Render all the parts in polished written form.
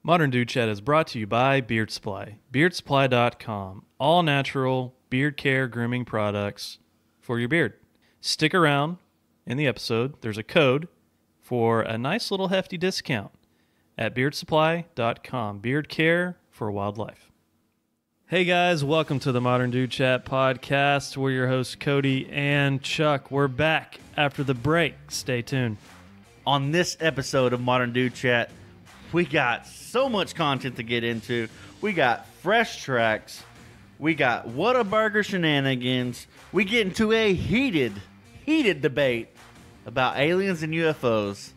Modern Dude Chat is brought to you by Beard Supply. BeardSupply.com. All natural beard care grooming products for your beard. Stick around in the episode. There's a code for a nice little hefty discount at BeardSupply.com. Beard care for wildlife. Hey guys, welcome to the Modern Dude Chat podcast. We're your hosts, Cody and Chuck. We're back after the break. Stay tuned. On this episode of Modern Dude Chat, we got so much content to get into. We got fresh tracks. We got Whataburger shenanigans. We get into a heated debate about aliens and UFOs.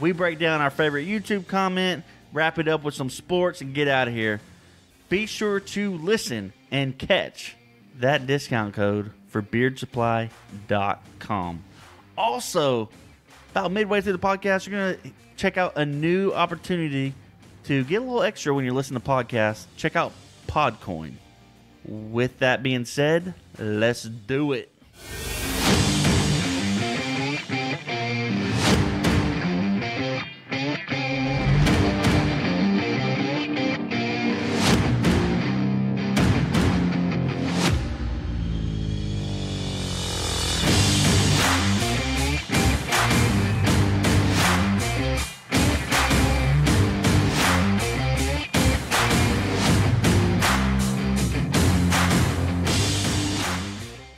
We break down our favorite YouTube comment, wrap it up with some sports, and get out of here. Be sure to listen and catch that discount code for beardsupply.com. Also, about midway through the podcast, you're going to check out a new opportunity to get a little extra when you're listening to podcasts. Check out Podcoin. With that being said, let's do it.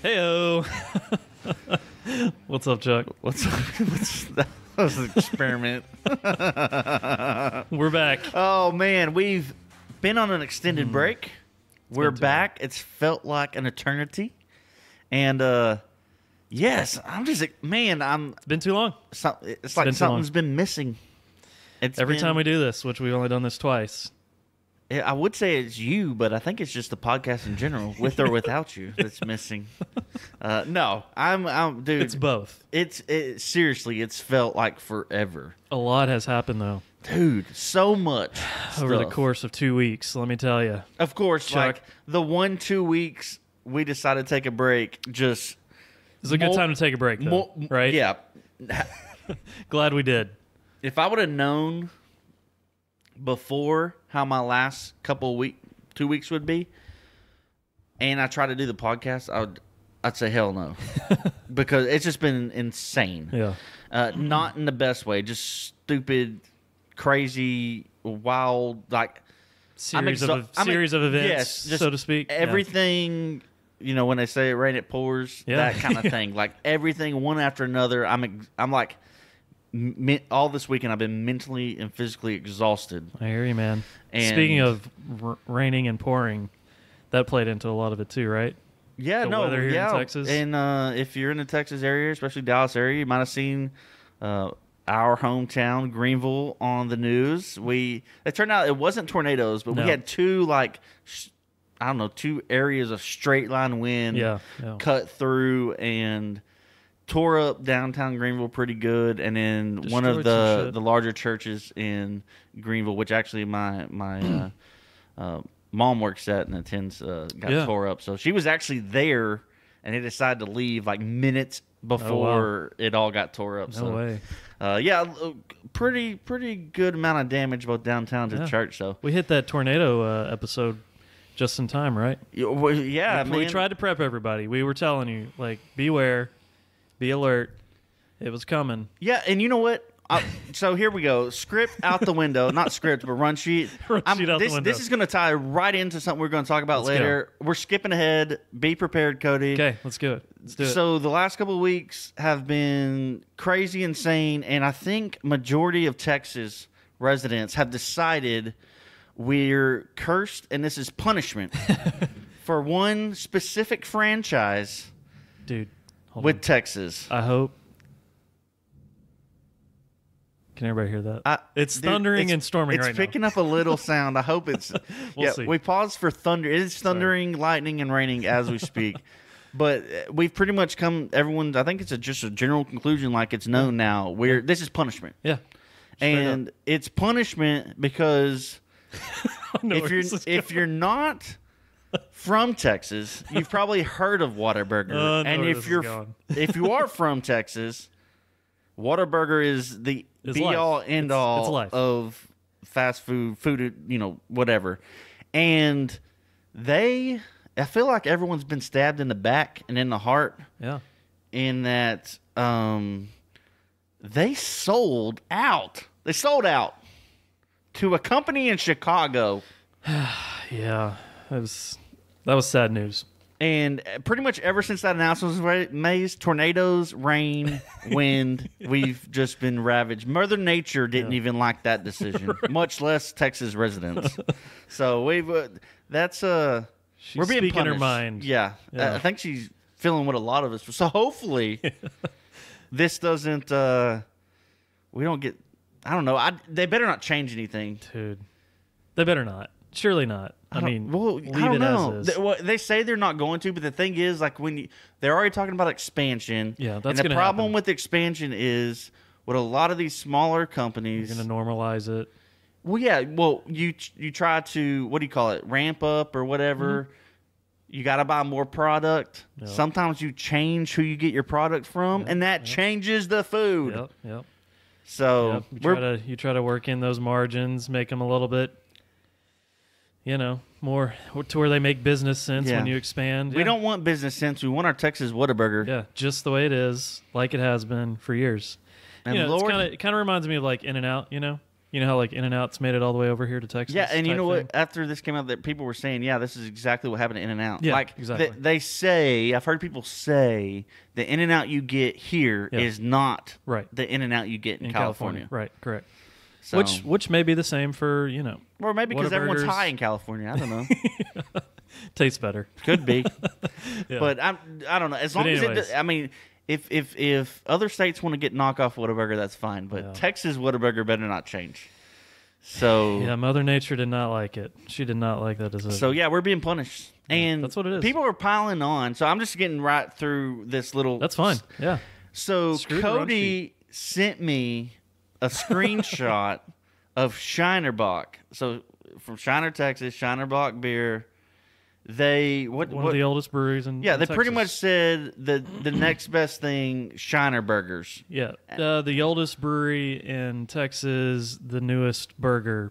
Heyo. What's up, Chuck? What's that was an experiment. We're back. Oh, man. We've been on an extended break. We're back. It's felt like an eternity. And, yes, I'm just, man, It's been too long. it's like something's been missing. Every time we do this, which we've only done this twice. I would say it's you, but I think it's just the podcast in general, with or without you, that's missing. No, I'm, dude. It's both. Seriously, it's felt like forever. A lot has happened, though. Dude, so much Over the stuff. course of 2 weeks, let me tell you. Of course, Chuck. like the 1-2 weeks we decided to take a break, just... It's a good time to take a break, though, right? Yeah. Glad we did. If I would have known before how my last 2 weeks would be, and I tried to do the podcast, I'd say hell no. Because it's just been insane. Yeah. Not in the best way, just stupid, crazy, wild, like Series of events, yes, just so to speak. Everything, you know, when they say it rain, it pours, Yeah. that kind of thing. Like everything, one after another. I'm like, all this weekend I've been mentally and physically exhausted. I hear you, man. And Speaking of raining and pouring, that played into a lot of it too, right? Yeah, The weather here in Texas. And if you're in the Texas area, especially Dallas area, you might have seen our hometown, Greenville, on the news. It turned out it wasn't tornadoes, but No. we had two, two areas of straight line wind Yeah. cut through and tore up downtown Greenville pretty good. And then one of Destroyed some shit. the larger churches in Greenville, which actually my mom works at and attends, got tore up. So she was actually there, and they decided to leave like minutes before it all got tore up. No way. Pretty good amount of damage both downtown to the church. So We hit that tornado episode just in time, right? yeah, We tried to prep everybody. We were telling you, like, beware, be alert. It was coming. Yeah, and you know what? So here we go. Script out the window. Not script, but run sheet. Run sheet out the window. This is going to tie right into something we're going to talk about Let's later. We're skipping ahead. Be prepared, Cody. Okay, let's do it. So the last couple of weeks have been crazy, insane, and I think majority of Texas residents have decided we're cursed, and this is punishment for one specific franchise Dude, hold with on. Texas. I hope. Can everybody hear that? It's thundering and storming right now. It's picking up a little sound. I hope it's... We'll see. We paused for thunder. It is thundering, lightning, and raining as we speak. But we've pretty much come... I think it's just a general conclusion, like it's known now. This is punishment. Yeah. And it's punishment because if you're not from Texas, you've probably heard of Whataburger. And if you are from Texas, Whataburger is the It's be life. all end all life. of fast food, whatever. And I feel like everyone's been stabbed in the back and in the heart. Yeah. In that they sold out. They sold out to a company in Chicago. Yeah. That was sad news. And pretty much ever since that announcement was made, tornadoes, rain, wind, we've just been ravaged. Mother Nature didn't even like that decision, much less Texas residents. So we're being speaking punished. her mind. Yeah. I think she's feeling what a lot of us. So hopefully this doesn't. We don't get. I don't know. They better not change anything, dude. They better not. Surely not. I mean, leave I don't it know. as is. They say they're not going to, but the thing is, like they're already talking about expansion. Yeah, that's and the gonna problem happen. with expansion is with a lot of these smaller companies. You're going to normalize it. Well, yeah. Well, you try to, what do you call it, ramp up or whatever. Mm-hmm. You got to buy more product. Yep. Sometimes you change who you get your product from, and that changes the food. Yep. So you try to work in those margins, make them a little bit, more to where they make business sense when you expand. We don't want business sense. We want our Texas Whataburger. Yeah, just the way it is, like it has been for years. And it kind of reminds me of like In-N-Out, You know how like In-N-Out's made it all the way over here to Texas? Yeah, and you know what? After this came out, that people were saying, yeah, this is exactly what happened to In-N-Out. Yeah, like, exactly. They say, I've heard people say, the In-N-Out you get here is not the In-N-Out you get in California. Right, correct. So, which may be the same for, or maybe because everyone's high in California. I don't know. Tastes better. Could be. But I don't know. As long as if other states want to get knockoff Whataburger, that's fine. But Texas Whataburger better not change. So yeah, Mother Nature did not like it. She did not like that decision. So yeah, we're being punished, and that's what it is. People are piling on. So I'm just getting right through this little. That's fine. Yeah. So Cody sent me a screenshot of Shinerbach. So from Shiner, Texas, Shinerbach beer. They one of the oldest breweries in they Texas. pretty much said the next best thing, Shiner Burgers. Yeah, the oldest brewery in Texas, the newest burger,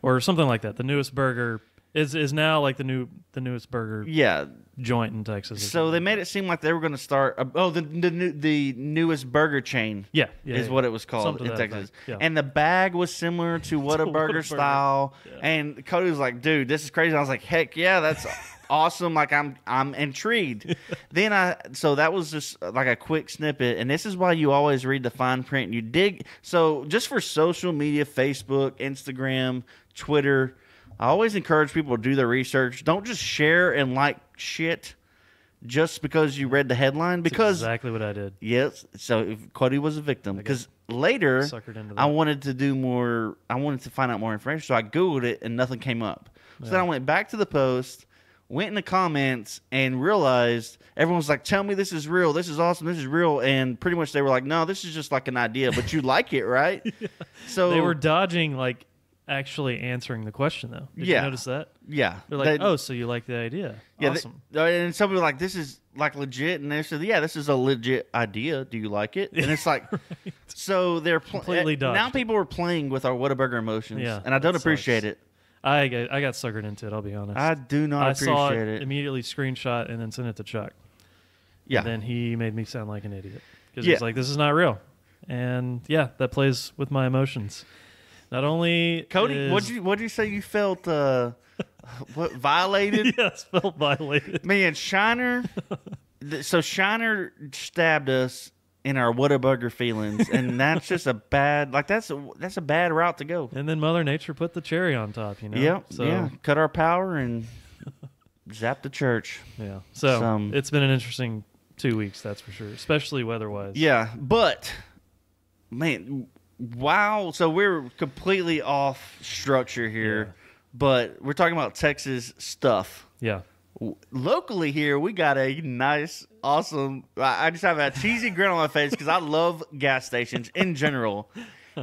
or something like that. The newest burger is now like the newest burger. Joint in Texas. So they made it seem like they were going to start. The newest burger chain. Is what it was called in Texas. Yeah. And the bag was similar to Whataburger style. Yeah. And Cody was like, "Dude, this is crazy." I was like, "Heck yeah, that's awesome!" Like I'm intrigued. So that was just like a quick snippet. And this is why you always read the fine print. You dig. So just for social media, Facebook, Instagram, Twitter. I always encourage people to do their research. Don't just share and like shit just because you read the headline. Because that's exactly what I did. Yes. So Cody was a victim. Because later, I wanted to do more. I wanted to find out more information. So I Googled it and nothing came up. So then I went back to the post, went in the comments, and realized everyone was like, "Tell me this is real. This is awesome. This is real." And pretty much they were like, "No, this is just like an idea, but you like it, right?" So they were dodging like actually answering the question, though. Did you notice that? Yeah. They're like, so you like the idea. Yeah. Awesome. And some people were like, this is like legit. And they said, yeah, this is a legit idea. Do you like it? And it's like, right. So they're completely dodged. Now people are playing with our Whataburger emotions. Yeah, and I don't appreciate it. I got suckered into it, I'll be honest. I do not appreciate it. I saw it. Immediately screenshot and then sent it to Chuck. Yeah. And then he made me sound like an idiot. Because he's like, this is not real. And yeah, that plays with my emotions. Not only Cody, what'd you say you felt violated? Yes, felt violated. Man, Shiner. So Shiner stabbed us in our Whataburger feelings, and that's just a bad. Like that's a bad route to go. And then Mother Nature put the cherry on top. Yep. So yeah, cut our power and zap the church. Yeah. So it's been an interesting 2 weeks, that's for sure, especially weather-wise. Yeah, but man. Wow. So we're completely off structure here, but we're talking about Texas stuff. Yeah. Locally here, we got a nice, awesome, I just have a cheesy grin on my face because I love gas stations in general.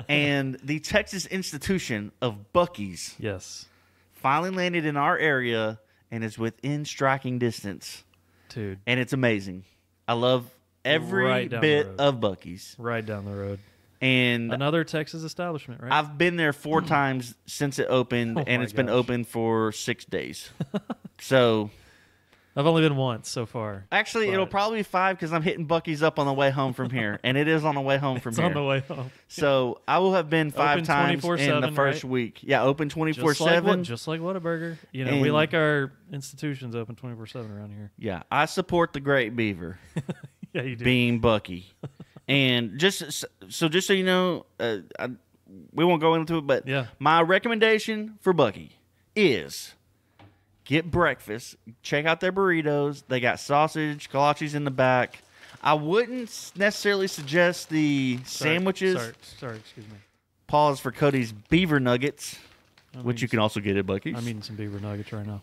And the Texas institution of Buc-ee's. Yes. Finally landed in our area and is within striking distance. Dude. And it's amazing. I love every bit of Buc-ee's. Right down the road. And Another Texas establishment, right? I've been there 4 times since it opened, Oh and my it's been gosh. open for 6 days. So I've only been once so far. actually, But- it'll probably be 5 because I'm hitting Buc-ee's up on the way home from here, and it is on the way home from It's here. on the way home. So I will have been 5 Open times in the 24/7, first right? week. Yeah, open Just like 24/7. just like Whataburger. You know, we And- like our institutions open 24/7 around here. Yeah, I support the Great Beaver, Yeah, you do. being Bucky, and just so you know, we won't go into it, but Yeah. my recommendation for Bucky is get breakfast. Check out their burritos. They got sausage, kolaches in the back. I wouldn't necessarily suggest the sandwiches. Sorry, excuse me. Pause for Cody's beaver nuggets, I'm which you eating can also get at Bucky's. I'm eating some beaver nuggets right now.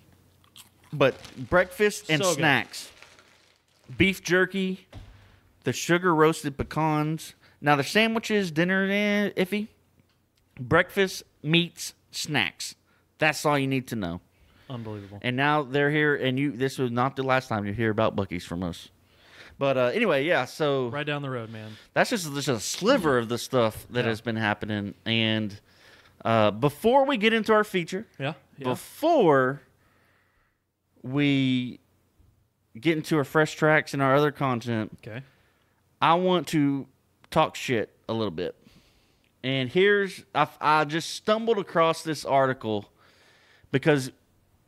But breakfast and So good. snacks. Beef jerky, the sugar roasted pecans. Now the sandwiches, dinner, iffy. Breakfast, meats, snacks. That's all you need to know. Unbelievable. And now they're here, and this was not the last time you hear about Buc-ee's from us. But anyway, yeah, so Right down the road, man. that's just a sliver of the stuff that Yeah. has been happening. And before we get into our feature, Yeah. before we get into our fresh tracks and our other content, Okay. I want to talk shit a little bit. And I just stumbled across this article because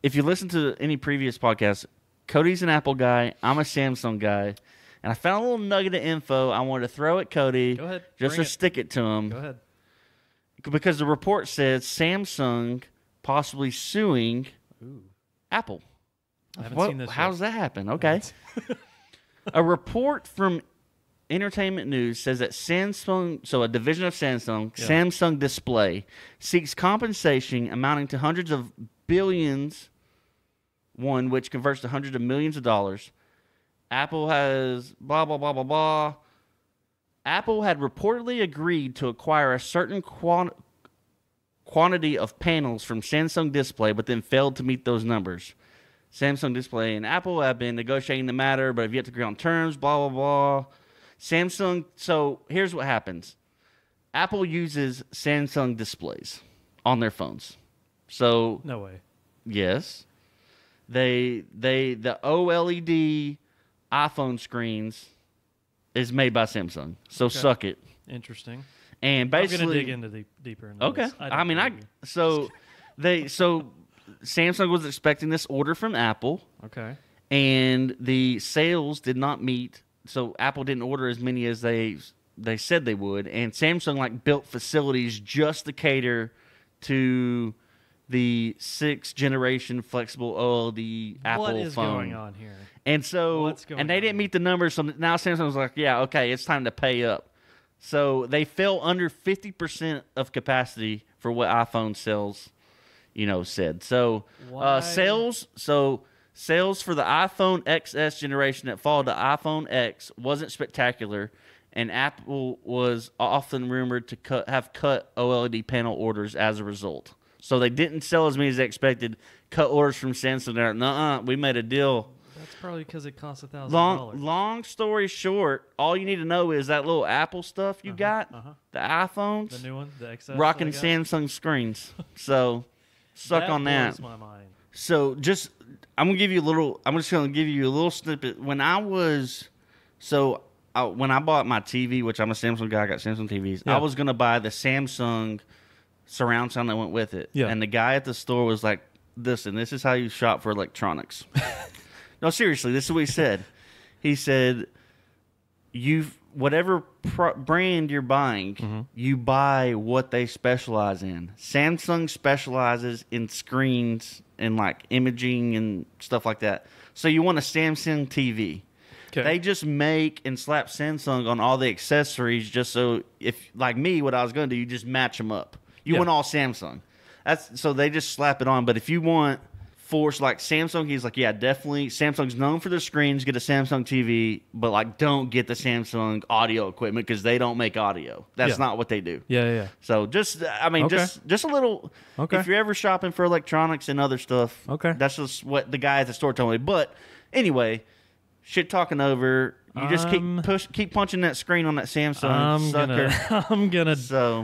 if you listen to any previous podcast, Cody's an Apple guy, I'm a Samsung guy, and I found a little nugget of info I wanted to throw at Cody Go ahead. just Bring to it. stick it to him. Go ahead. Because the report says Samsung possibly suing Ooh. Apple. I haven't What? seen this yet. How's that happen? Okay. A report from Entertainment News says that Samsung, so a division of Samsung, Yeah. Samsung Display, seeks compensation amounting to hundreds of billions, which converts to hundreds of millions of dollars. Apple has blah, blah, blah, blah, blah. Apple had reportedly agreed to acquire a certain quantity of panels from Samsung Display, but then failed to meet those numbers. Samsung Display and Apple have been negotiating the matter, but have yet to agree on terms, blah, blah, blah. Samsung, so here's what happens. Apple uses Samsung displays on their phones. So, No way. yes, the OLED iPhone screens is made by Samsung. So Okay. suck it. Interesting. And I'm gonna basically, dig into deeper into okay. this. I mean, believe you. so Samsung was expecting this order from Apple, Okay. and the sales did not meet. So Apple didn't order as many as they said they would, and Samsung built facilities just to cater to the 6th generation flexible OLED Apple What is phone. going on here? And so, What's going and they didn't on? meet the numbers. So now Samsung was like, yeah, okay, it's time to pay up. So they fell under 50% of capacity for what iPhone sales, said. So Why? sales for the iPhone XS generation that followed the iPhone X wasn't spectacular, and Apple was often rumored to have cut OLED panel orders as a result. So they didn't sell as many as they expected. Cut orders from Samsung. They're like, nuh-uh, we made a deal. That's probably because it costs $1,000. Long story short, all you need to know is that little Apple stuff you got, the iPhones, The new one, the XS. rocking I got? Samsung screens. So suck on that. Blows my mind. So I'm just gonna give you a little snippet. When I bought my TV, which I'm a Samsung guy, I got Samsung TVs. Yeah. I was gonna buy the Samsung surround sound that went with it. Yeah. And the guy at the store was like, "Listen, this is how you shop for electronics." No, seriously, this is what he said. He said, whatever brand you're buying, you buy what they specialize in. Samsung specializes in screens and imaging and stuff like that. So you want a Samsung TV. Okay. They just make and slap Samsung on all the accessories just so if, like me, what I was going to do, you just match them up. You Yeah. want all Samsung. So they just slap it on. But if you want force Samsung, he's like, yeah, definitely. Samsung's known for their screens. Get a Samsung TV, but don't get the Samsung audio equipment because they don't make audio. That's Yeah. not what they do. Yeah. So just a little. Okay. If you're ever shopping for electronics and other stuff, Okay. that's just what the guy at the store told me. But anyway, shit talking over. You just keep punching that screen on that Samsung sucker.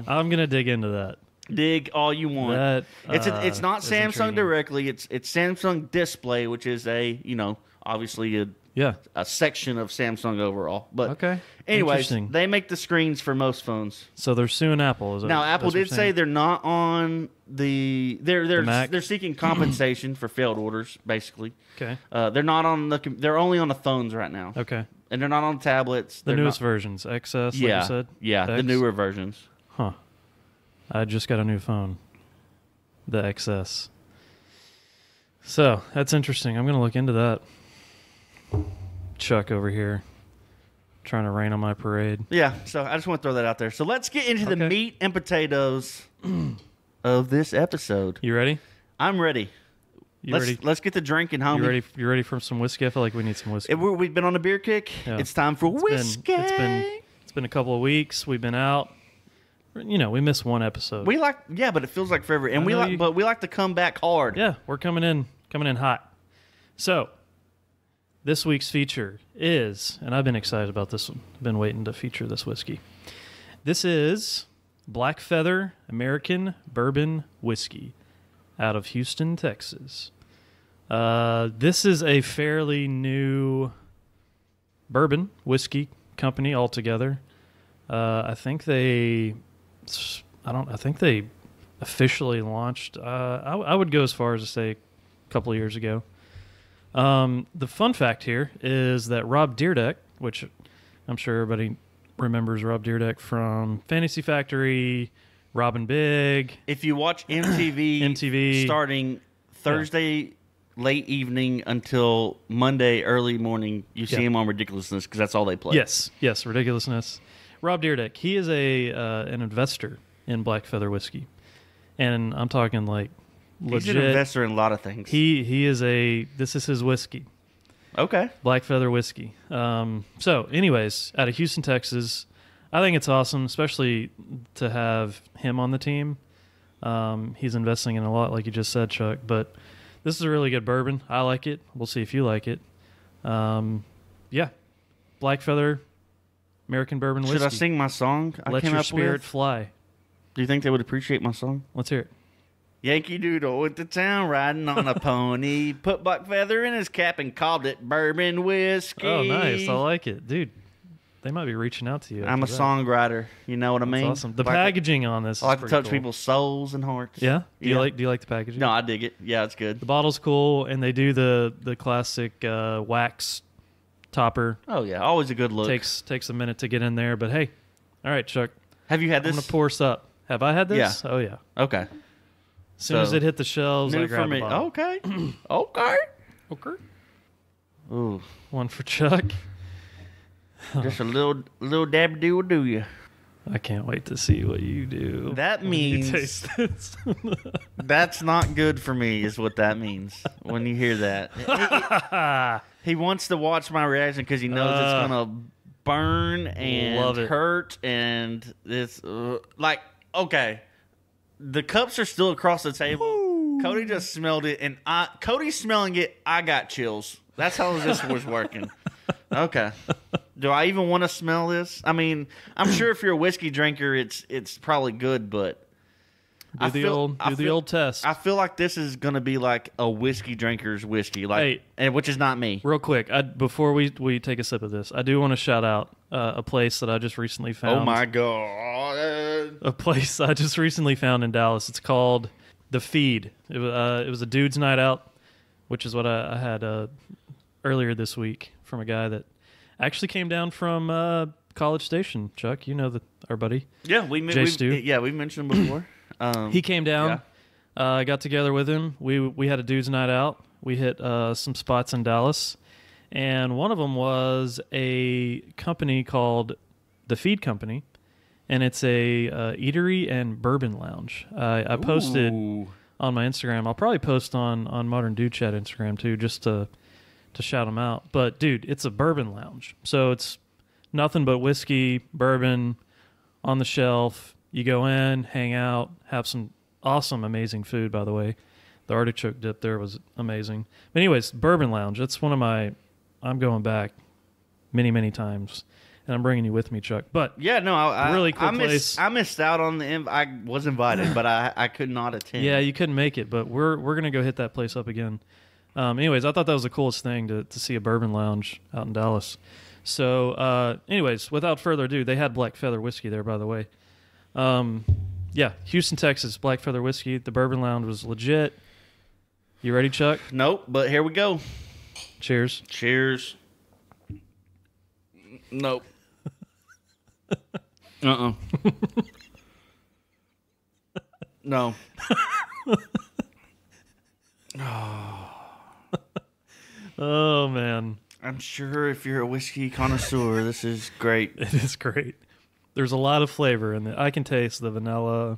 I'm gonna dig into that. Dig all you want. It's not Samsung intriguing. directly. It's Samsung Display, which is obviously a section of Samsung overall. But Okay. anyways, Interesting. they make the screens for most phones. So they're suing Apple. Is that, Now Apple that's what did you're say saying? they're not on The Mac? they're seeking compensation for failed orders. Basically, Okay. they're not on they're only on the phones right now, Okay. and they're not on tablets. The They're newest not, versions, XS, like yeah, you said? yeah, the X? newer versions. Huh. I just got a new phone. The XS. So, that's interesting. I'm going to look into that. Chuck over here trying to rain on my parade. Yeah, so I just want to throw that out there. So let's get into the Okay. meat and potatoes of this episode. You ready? I'm ready. Ready? Let's get the drinking, homie. You ready for some whiskey? I feel like we need some whiskey. We've been on a beer kick. Yeah. It's time for whiskey. It's been a couple of weeks. We've been out. You know, we missed one episode. But it feels like forever, and we like to come back hard. Yeah, we're coming in hot. So, this week's feature is, and I've been excited about this one. I've been waiting to feature this whiskey. This is Black Feather American Bourbon Whiskey out of Houston, Texas. This is a fairly new bourbon whiskey company altogether. I think they officially launched. I would go as far as to say a couple of years ago. The fun fact here is that Rob Dyrdek, which I'm sure everybody remembers Rob Dyrdek from Fantasy Factory, Robin Big. If you watch MTV starting Thursday late evening until Monday early morning, you see him on Ridiculousness because that's all they play. Yes, Ridiculousness. Rob Dyrdek, he is an investor in Black Feather whiskey, and I'm talking like legit. He's an investor in a lot of things. This is his whiskey. Okay. Black Feather whiskey. So, anyways, out of Houston, Texas, I think it's awesome, especially to have him on the team. He's investing in a lot, like you just said, Chuck. But this is a really good bourbon. I like it. We'll see if you like it. Black Feather American Bourbon Whiskey. Should I sing my song I Let came your up spirit with? fly. Do you think they would appreciate my song? Let's hear it. Yankee Doodle went to town riding on a pony, put Black Feather in his cap and called it bourbon whiskey. Oh, nice. I like it. Dude, they might be reaching out to you. I'm a after that. songwriter. You know what I That's mean? awesome. The Like- packaging on this I like is to pretty touch cool. people's souls and hearts. Yeah? Do Yeah. you like the packaging? No, I dig it. Yeah, it's good. The bottle's cool, and they do the classic wax topper. Oh yeah, always a good look. Takes a minute to get in there, but hey, all right, Chuck, Have you had I'm this? gonna pour us up. Have I had this? Yeah. Oh yeah. Okay. As soon as So, it hit the shelves, I New for grabbed me. a bottle. Okay. Okay. Okay. Ooh, One for Chuck. just a little dab do will do you. I can't wait to see what you do. That when you means- taste this. That's not good for me, is what that means when you hear that. He wants to watch my reaction because he knows it's gonna burn and Love it. hurt, and it's okay. The cups are still across the table. Cody just smelled it, and Cody's smelling it. I got chills. That's how this was working. Okay. Do I even want to smell this? I mean, I'm sure if you're a whiskey drinker, it's probably good, but do the old test. I feel like this is gonna be like a whiskey drinker's whiskey, like, and which is not me. Real quick, before we take a sip of this, I do want to shout out a place that I just recently found. Oh my god! A place I just recently found in Dallas. It's called The Feed. It was a dude's night out, which is what I had earlier this week from a guy that actually came down from College Station. Chuck, you know our buddy. Yeah, we Stu. we mentioned him before. He came down. I got together with him. We had a dude's night out. We hit some spots in Dallas, and one of them was a company called The Feed Company, and it's a eatery and bourbon lounge. I posted on my Instagram. I'll probably post on Modern Dude Chat Instagram too, just to shout them out. But dude, it's a bourbon lounge, so it's nothing but whiskey, bourbon on the shelf. You go in, hang out, have some awesome, amazing food, by the way. The artichoke dip there was amazing. But anyways, Bourbon Lounge, that's one of my I'm going back many, many times, and I'm bringing you with me, Chuck. But Yeah, no, really cool place. I missed out on I was invited, but I could not attend. yeah, you couldn't make it, but we're gonna go hit that place up again. Anyways, I thought that was the coolest thing to see a bourbon lounge out in Dallas. So, anyways, without further ado, they had Black Feather whiskey there, by the way. Yeah, Houston, Texas, Black Feather whiskey. The bourbon lounge was legit. You ready, Chuck? Nope, but here we go. Cheers. Cheers. Nope. Uh-uh. No. Oh, man. I'm sure if you're a whiskey connoisseur, this is great. It is great. There's a lot of flavor in it. I can taste the vanilla,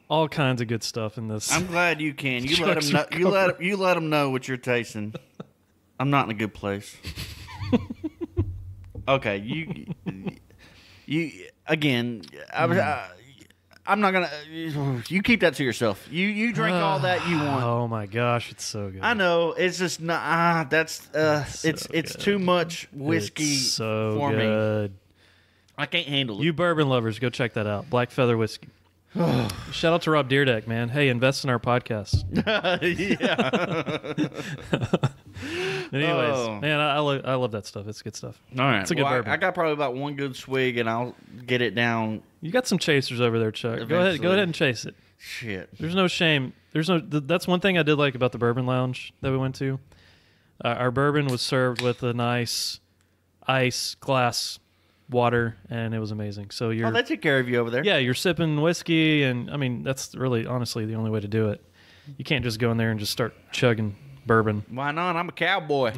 all kinds of good stuff in this. I'm glad you can. You let Chuck's them know. You let them know what you're tasting. I'm not in a good place. Okay, you again. I'm not gonna. You keep that to yourself. You drink all that you want. Oh my gosh, it's so good. I know it's just not. That's it's too much whiskey It's so for me. good. I can't handle it. You bourbon lovers, go check that out. Black Feather whiskey. Shout out to Rob Deerdeck, man. Hey, invest in our podcast. Yeah. Anyways, Oh. man, I love that stuff. It's good stuff. All right. It's a good well, bourbon. I got probably about one good swig, and I'll get it down. You got some chasers over there, Chuck. Go Eventually. ahead and chase it. Shit. There's no shame. That's one thing I did like about the bourbon lounge that we went to. Our bourbon was served with a nice ice glass water, and it was amazing. So Oh, they took care of you over there. yeah, you're sipping whiskey, and I mean that's really honestly the only way to do it. You can't just go in there and just start chugging bourbon. Why not? I'm a cowboy.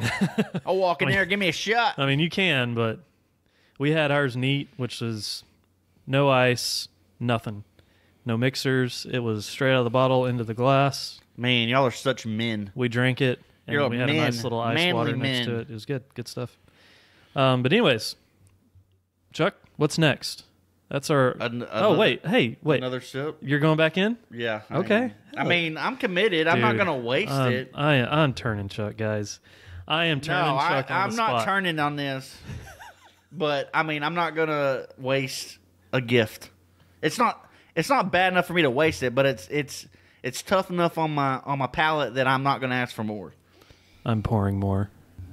I'll walk in there, give me a shot. I mean, you can, but we had ours neat, which is no ice, nothing, no mixers. It was straight out of the bottle into the glass. Man, y'all are such men. We drank it, and You're we had a men, nice little ice manly water next to men. it. It was good stuff. But anyways, Chuck, what's next? That's our. Oh wait, Another sip. You're going back in? Yeah. Okay. I mean, I'm committed. I'm not Dude, gonna waste it. I'm turning Chuck, guys. I am turning No, Chuck on I'm the not spot. turning on this. But I mean, I'm not gonna waste a gift. It's not bad enough for me to waste it, but it's tough enough on my palate that I'm not gonna ask for more. I'm pouring more.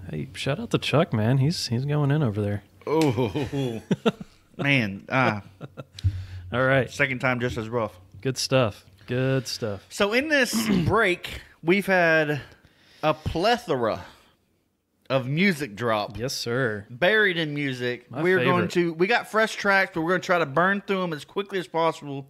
Hey, shout out to Chuck, man. He's going in over there. Oh man, All right, second time just as rough. good stuff. Good stuff. So in this break, we've had a plethora of music drop. Yes, sir. Buried in music. My We're going favorite. to. We got fresh tracks, but we're going to try to burn through them as quickly as possible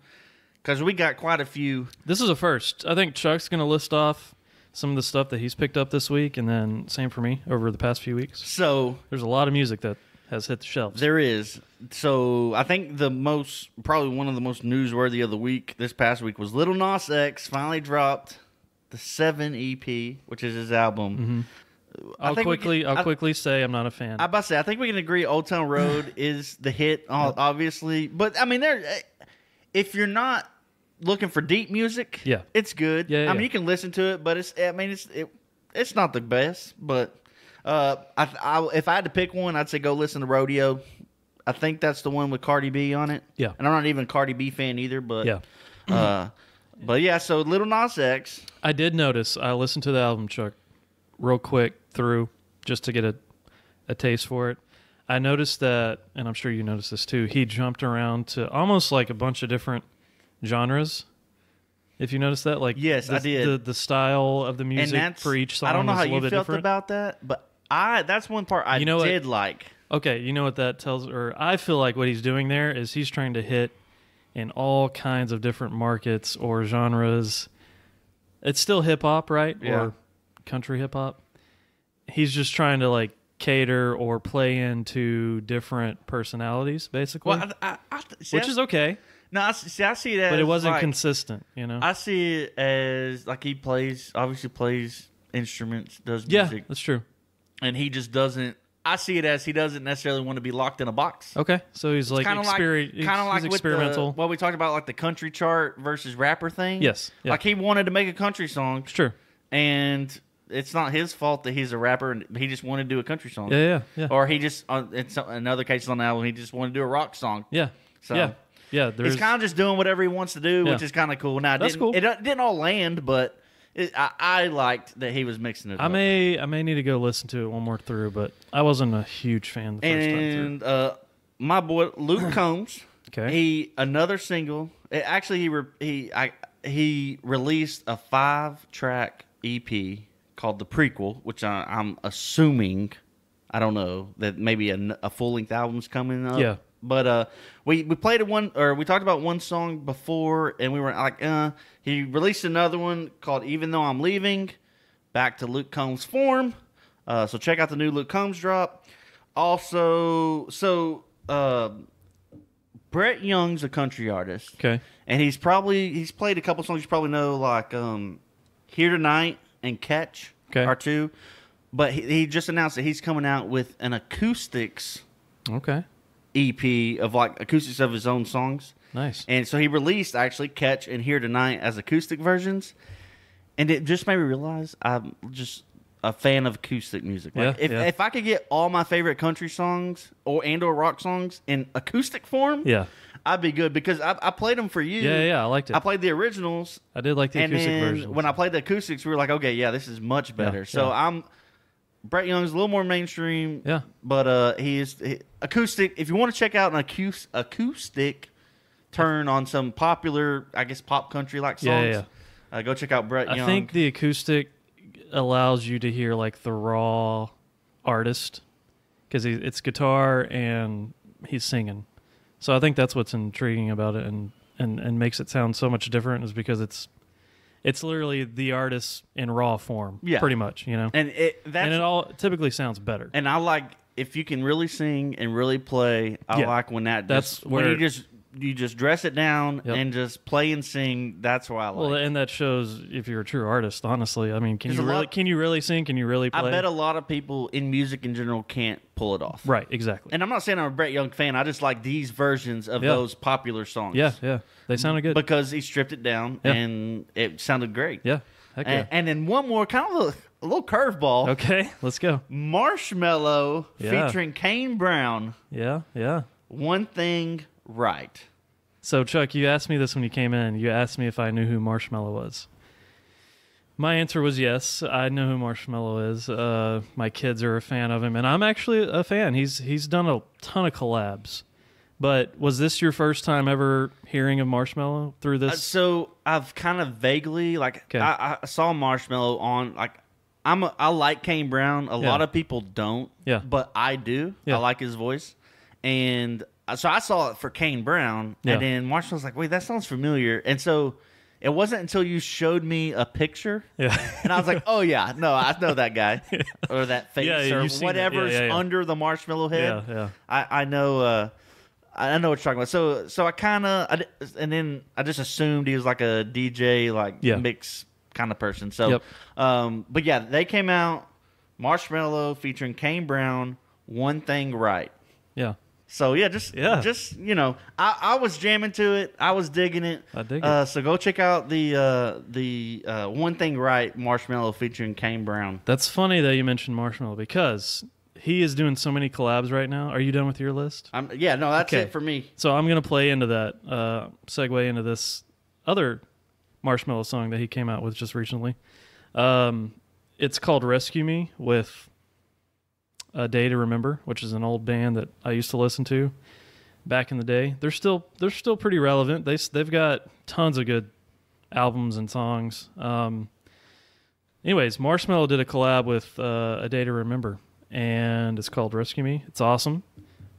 because we got quite a few. This is a first. I think Chuck's going to list off some of the stuff that he's picked up this week, and then same for me over the past few weeks. So There's a lot of music that has hit the shelves. there is. So I think probably one of the most newsworthy of the week this past week was Lil Nas X finally dropped the 7 EP, which is his album. I'll quickly say I'm not a fan. I about to say I think we can agree Old Town Road is the hit, obviously. But I mean, if you're not looking for deep music, Yeah. it's good. Yeah, I mean, yeah. you can listen to it, but it's not the best. But if I had to pick one, I'd say go listen to Rodeo. I think that's the one with Cardi B on it. Yeah. And I'm not even a Cardi B fan either, but Yeah. but yeah. So Lil Nas X. I did notice. I listened to the album, Chuck, real quick through just to get a taste for it. I noticed that, and I'm sure you noticed this too, he jumped around to almost like a bunch of different genres. If you noticed that, like Yes, I did. The style of the And music that's for each song I don't know was how a little you bit felt different. about that, but that's one part I You know what? did like. Okay, you know what that tells, or I feel like what he's doing there is he's trying to hit in all kinds of different markets or genres. It's still hip hop, right? Yeah. Or country hip hop. He's just trying to like cater or play into different personalities, basically, Well, which is okay, no. I see it as, but it wasn't like, consistent, you know? I see it as like he obviously plays instruments, does Yeah, music, that's true. and he just doesn't. I see it as he doesn't necessarily want to be locked in a box. Okay, so he's like Kind of like he's with experimental. what we talked about, like the country chart versus rapper thing. Yes, yeah. Like he wanted to make a country song, It's true. and it's not his fault that he's a rapper and he just wanted to do a country song. Yeah. Or he just, in other cases on the album, he just wanted to do a rock song. Yeah. So Yeah. he's kind of just doing whatever he wants to do, which is kind of cool. Now, That's cool. It didn't all land, but I liked that he was mixing it up. I may need to go listen to it one more through, but I wasn't a huge fan the first time through. And my boy Luke Combs, Okay. another single. He released a 5-track EP called The Prequel, which I'm assuming, I don't know, that maybe a full-length album's coming up. Yeah. But we played we talked about one song before, and we were like, he released another one called Even Though I'm Leaving, back to Luke Combs form. So check out the new Luke Combs drop. Also, Brett Young's a country artist. Okay. And he's played a couple songs you probably know, like Here Tonight and Catch are two. But he just announced that he's coming out with an acoustics EP of like acoustics of his own songs. Nice. And so he released actually Catch and Here Tonight as acoustic versions. And it just made me realize I'm just a fan of acoustic music. Like if I could get all my favorite country songs or rock songs in acoustic form, I'd be good, because I played them for you. Yeah, I liked it. I played the originals. I did like the acoustic versions. When I played the acoustics, we were like, okay, yeah, this is much better. Brett Young's a little more mainstream. Yeah. But he acoustic. If you want to check out an acoustic turn on some popular, I guess, pop country like songs, go check out Brett Young. I think the acoustic allows you to hear like the raw artist, because it's guitar and he's singing. So I think that's what's intriguing about it and makes it sound so much different, is because it's literally the artist in raw form, pretty much, you know. And it all typically sounds better. And I like, if you can really sing and really play. I like when when you just dress it down and just play and sing. That's what I like. Well, and that shows if you're a true artist. Honestly, I mean, can you really sing? Can you really play? I bet a lot of people in music in general can't pull it off. Right, exactly. And I'm not saying I'm a Brett Young fan. I just like these versions of those popular songs. Yeah, they sounded good because he stripped it down and it sounded great. Yeah, heck yeah. And then one more, kind of a little curveball. Okay, let's go. Marshmello featuring Kane Brown. Yeah. One Thing Right. So, Chuck, you asked me this when you came in. You asked me if I knew who Marshmello was. My answer was yes. I know who Marshmello is. My kids are a fan of him, and I'm actually a fan. He's done a ton of collabs. But was this your first time ever hearing of Marshmello through this? So I've kind of vaguely, I saw Marshmello on, I like Kane Brown. A lot of people don't. Yeah. But I do. Yeah. I like his voice. And so I saw it for Kane Brown, and then Marshall was like, wait, that sounds familiar. And so it wasn't until you showed me a picture, and I was like, oh, yeah, no, I know that guy, or that face, or whatever's under the Marshmello head. Yeah. I know what you're talking about. So I kind of, and then I just assumed he was like a DJ, mix kind of person. So, but yeah, they came out, Marshmello featuring Kane Brown, One Thing Right. Yeah. So just you know, I was jamming to it. I was digging it. I dig it. So go check out the One Thing Right Marshmello featuring Kane Brown. That's funny that you mentioned Marshmello, because he is doing so many collabs right now. Are you done with your list? That's it for me. So I'm gonna play into that, segue into this other Marshmello song that he came out with just recently. It's called "Rescue Me" with A Day to Remember, which is an old band that I used to listen to back in the day. They're still pretty relevant. They've got tons of good albums and songs. Anyways, Marshmello did a collab with A Day to Remember, and it's called "Rescue Me." It's awesome.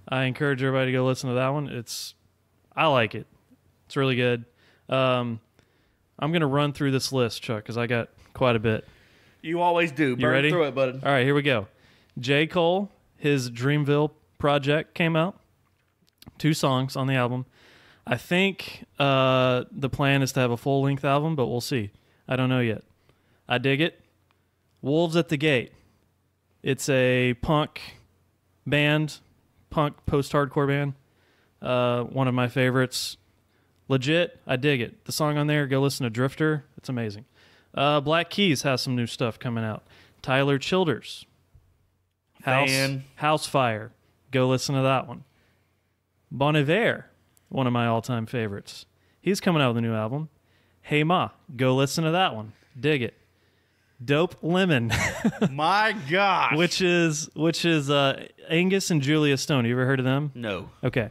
I encourage everybody to go listen to that one. I like it. It's really good. I'm gonna run through this list, Chuck, because I got quite a bit. You always do. You ready? Through it, bud. All right, here we go. J. Cole, his Dreamville project came out. 2 songs on the album. I think the plan is to have a full-length album, but we'll see. I don't know yet. I dig it. Wolves at the Gate. It's a punk band, punk post-hardcore band. One of my favorites. Legit, I dig it. The song on there, go listen to Drifter. It's amazing. Black Keys has some new stuff coming out. Tyler Childers. Fan. House Fire. Go listen to that one. Bon Iver, one of my all-time favorites. He's coming out with a new album. Hey Ma, go listen to that one. Dig it. Dope Lemon, My gosh. which is Angus and Julia Stone. You ever heard of them? No. Okay.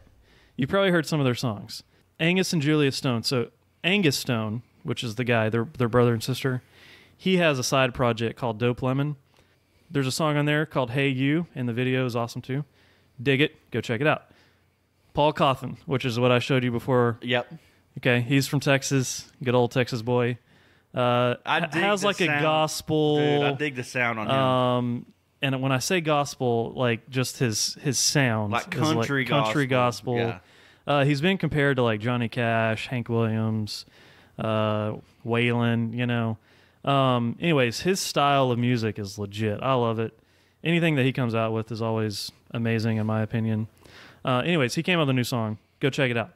You probably heard some of their songs. Angus and Julia Stone. So Angus Stone, which is the guy, their brother and sister, he has a side project called Dope Lemon. There's a song on there called Hey You, and the video is awesome too. Dig it. Go check it out. Paul Cawthon, which is what I showed you before. Yep. Okay, he's from Texas. Good old Texas boy. I dig has the like sound. a gospel. Dude, I dig the sound on him. And when I say gospel, like just his sound, Like is country gospel. Yeah. He's been compared to like Johnny Cash, Hank Williams, Waylon. You know. Anyways, his style of music is legit. I love it. Anything that he comes out with is always amazing, in my opinion. Anyways, he came out with a new song. Go check it out.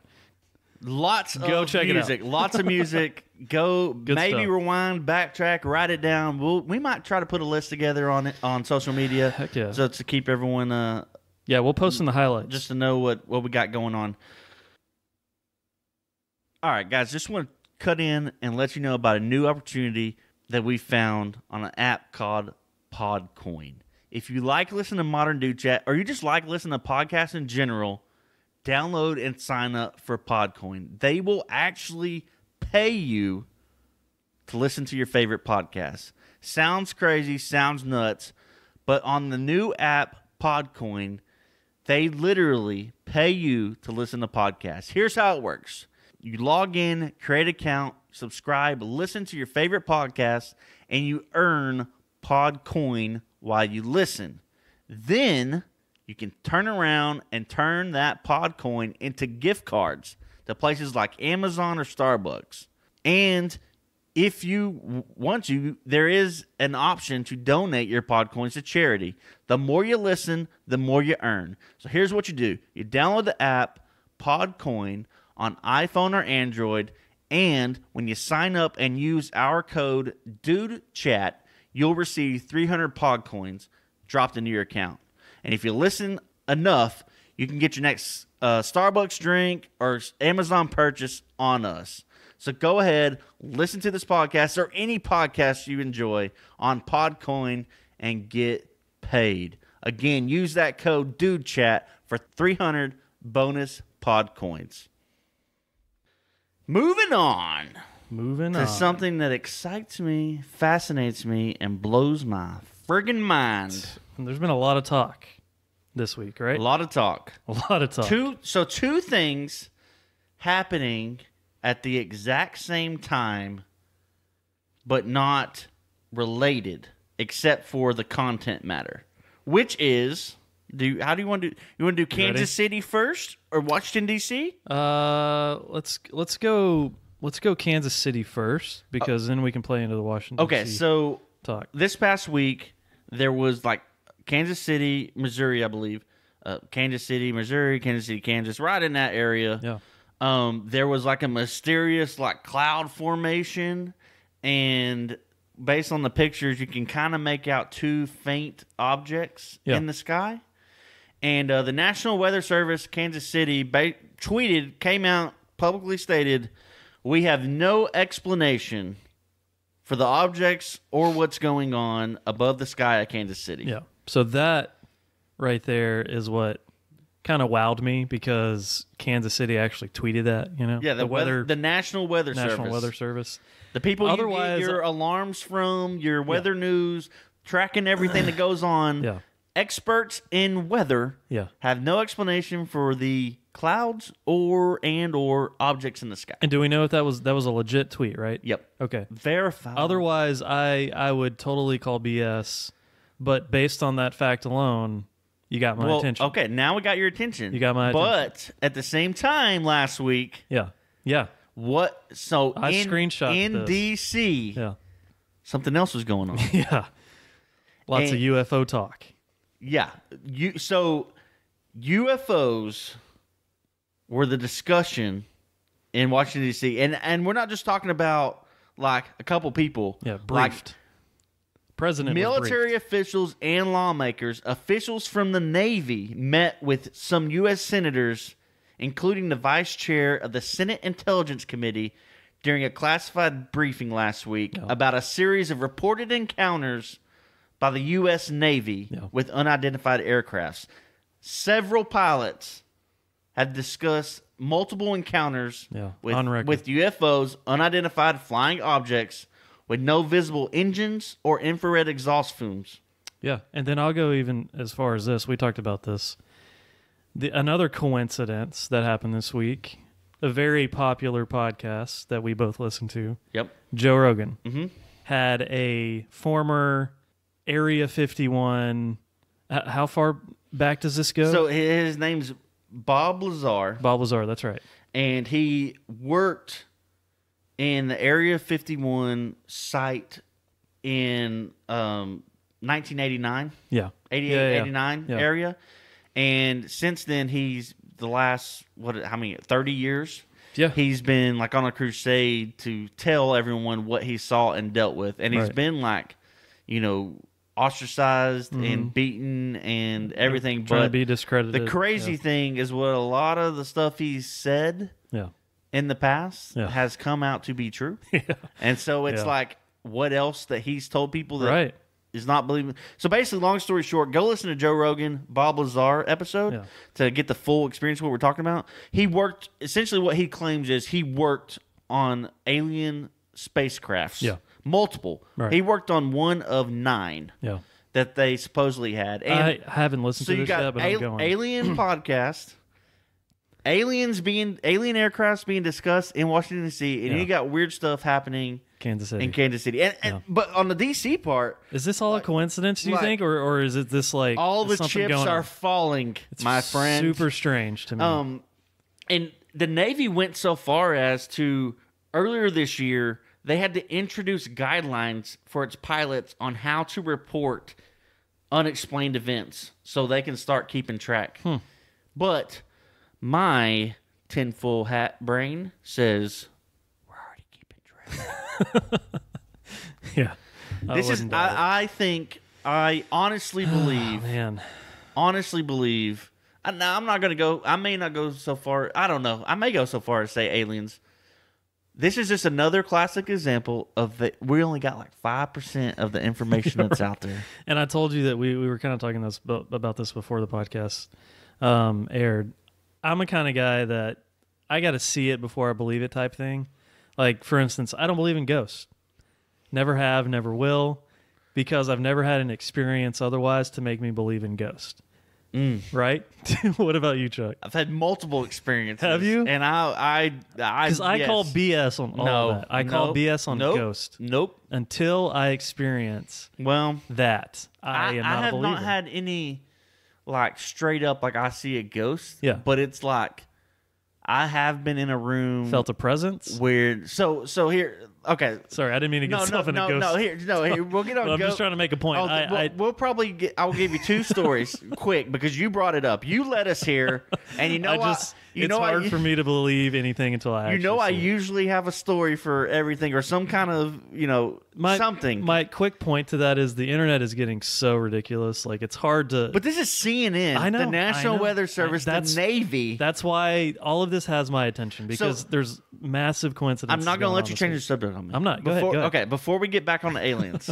Lots Go of check it music. out. Lots of music. Go maybe stuff. rewind, backtrack, write it down. We might try to put a list together on it on social media. Heck yeah. So to keep everyone Yeah, we'll post in the highlights. just to know what we got going on. All right, guys, just want to cut in and let you know about a new opportunity that we found on an app called Podcoin. If you like listening to Modern Dude Chat, or you just like listening to podcasts in general, download and sign up for Podcoin. They will actually pay you to listen to your favorite podcasts. Sounds crazy, sounds nuts, but on the new app Podcoin, they literally pay you to listen to podcasts. Here's how it works. You log in, create an account, subscribe, listen to your favorite podcasts, and you earn Podcoin while you listen. Then you can turn around and turn that Podcoin into gift cards to places like Amazon or Starbucks. And if you want to, there is an option to donate your Podcoins to charity. The more you listen, the more you earn. So here's what you do. You download the app Podcoin on iPhone or Android, and when you sign up and use our code DUDECHAT, you'll receive 300 Podcoins dropped into your account. And if you listen enough, you can get your next Starbucks drink or Amazon purchase on us. So go ahead, listen to this podcast or any podcast you enjoy on Podcoin and get paid. Again, use that code DUDECHAT for 300 bonus Podcoins. Moving on to something that excites me, fascinates me, and blows my friggin' mind. There's been a lot of talk this week, right? A lot of talk. A lot of talk. Two things happening at the exact same time, but not related, except for the content matter. Which is, how do you want to do? You want to do Kansas City first or Washington D.C.? Let's go Kansas City first, because then we can play into the Washington. Okay, DC so talk. This past week there was like Kansas City, Missouri, I believe. Kansas City, Missouri, Kansas City, Kansas, right in that area. Yeah. There was like a mysterious like cloud formation, and based on the pictures, you can kind of make out two faint objects in the sky. And the National Weather Service, Kansas City, came out, publicly stated, we have no explanation for the objects or what's going on above the sky at Kansas City. Yeah. So that right there is what kind of wowed me, because Kansas City actually tweeted that, you know? Yeah, the National Weather Service. The people Otherwise, you get your alarms from, your weather news, tracking everything that goes on. Yeah. Experts in weather have no explanation for the clouds or objects in the sky. And do we know if that was a legit tweet, right? Yep. Okay. Verified. Otherwise, I would totally call BS. But based on that fact alone, you got my attention. Okay, now we got your attention. You got my attention. But at the same time, last week, Yeah. what? So I screenshot in this. DC, Yeah. something else was going on. Yeah. Lots of UFO talk. Yeah. So UFOs were the discussion in Washington, D.C. And we're not just talking about like a couple people. Yeah, Like, briefed. President was military briefed. officials and lawmakers, officials from the Navy met with some U.S. senators, including the vice chair of the Senate Intelligence Committee, during a classified briefing last week about a series of reported encounters by the U.S. Navy with unidentified aircrafts. Several pilots have discussed multiple encounters on record. with UFOs, unidentified flying objects, with no visible engines or infrared exhaust fumes. Yeah, and then I'll go even as far as this. We talked about this. Another coincidence that happened this week, a very popular podcast that we both listen to, Joe Rogan, had a former Area 51. How far back does this go? So his name's Bob Lazar. Bob Lazar, that's right. And he worked in the Area 51 site in 1989. Yeah. 88, 89 area. And since then, he's the last, 30 years? Yeah. He's been like on a crusade to tell everyone what he saw and dealt with. And he's been like, ostracized and beaten and everything. Trying but to be discredited. the crazy thing is what a lot of the stuff he's said in the past has come out to be true. And so it's like, what else that he's told people that is not believing. So basically, long story short, go listen to Joe Rogan, Bob Lazar episode to get the full experience of what we're talking about. He worked, essentially what he claims is he worked on alien spacecrafts. Yeah. Multiple. Right. He worked on one of 9 that they supposedly had. And I haven't listened to this yet, but I'm going. Alien podcast, alien aircrafts being discussed in Washington D.C., and you got weird stuff happening Kansas City. in Kansas City. And but on the D.C. part, is this all a coincidence? Do you think, or is it this like all the something chips going are on? falling, my friend? Super strange to me. And the Navy went so far as to earlier this year they had to introduce guidelines for its pilots on how to report unexplained events so they can start keeping track. But my tinfoil hat brain says we're already keeping track. Yeah. I think, I honestly believe, honestly believe, now I'm not going to go, I may not go so far, I don't know, I may go so far as say aliens. This is just another classic example of that we only got like 5% of the information that's out there. And I told you that we were kind of talking about this before the podcast aired. I'm a kind of guy that I got to see it before I believe it type thing. Like, for instance, I don't believe in ghosts. Never have, never will, because I've never had an experience otherwise to make me believe in ghosts. Right? What about you, Chuck? I've had multiple experiences. Have you? And I Because I call BS on all of that. I call BS on ghost. Nope. Until I experience that. I am not a have believer. not had any like straight up like I see a ghost. Yeah. But it's like I have been in a room, Felt a presence? weird. So here, okay. Sorry, I didn't mean to get myself in a ghost. Here, we'll get on. I'm just trying to make a point. We'll probably get. I'll give you 2 stories quick because you brought it up. You led us here, and it's hard for me to believe anything until I. I usually have a story for everything or some kind of something. My quick point to that is the internet is getting so ridiculous. Like, it's hard to. But this is CNN, I know, the National Weather Service, the Navy. That's why all of this has my attention because there's massive coincidences. I'm not going to let you change the subject on me. I'm not. Go ahead. Okay, before we get back on the aliens,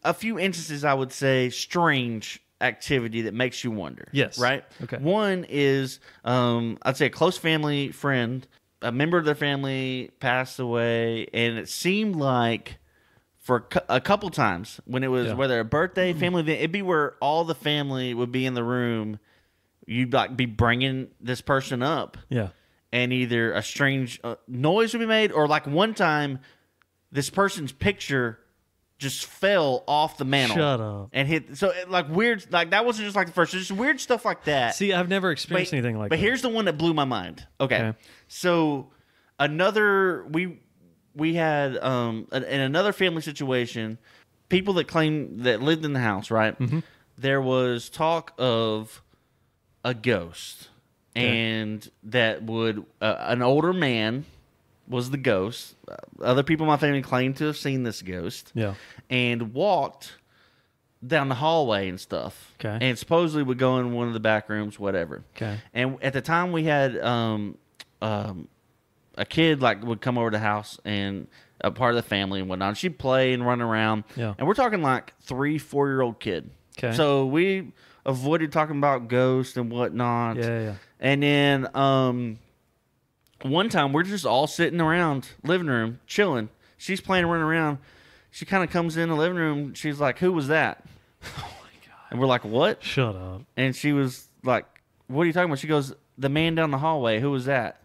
a few instances I would say strange activity that makes you wonder. Yes. Right? Okay. One is, I'd say a close family friend, a member of their family passed away, and it seemed like for a couple times when it was whether a birthday, family event, it'd be where all the family would be in the room. You'd like be bringing this person up. Yeah. And either a strange noise would be made, or like one time, this person's picture just fell off the mantle. Shut up. And hit. So like weird, like that wasn't just like the first. Just weird stuff like that. See, I've never experienced anything like that. But here's the one that blew my mind. Okay. So another we had in another family situation, people that claimed that lived in the house, right? Mm-hmm. There was talk of a ghost. And that would an older man was the ghost. Other people in my family claimed to have seen this ghost. Yeah. And walked down the hallway and stuff. Okay. And supposedly would go in one of the back rooms, whatever. Okay. And at the time we had a kid like would come over to the house and a part of the family and whatnot. She'd play and run around. Yeah. And we're talking like 3-4-year-old kid. Okay. So we avoided talking about ghosts and whatnot. Yeah. And then one time we're just all sitting around living room chilling. She's playing running around. She kind of comes in the living room. She's like, "Who was that?" Oh my god. And we're like, "What?" Shut up. And she was like, "What are you talking about?" She goes, "The man down the hallway. Who was that?"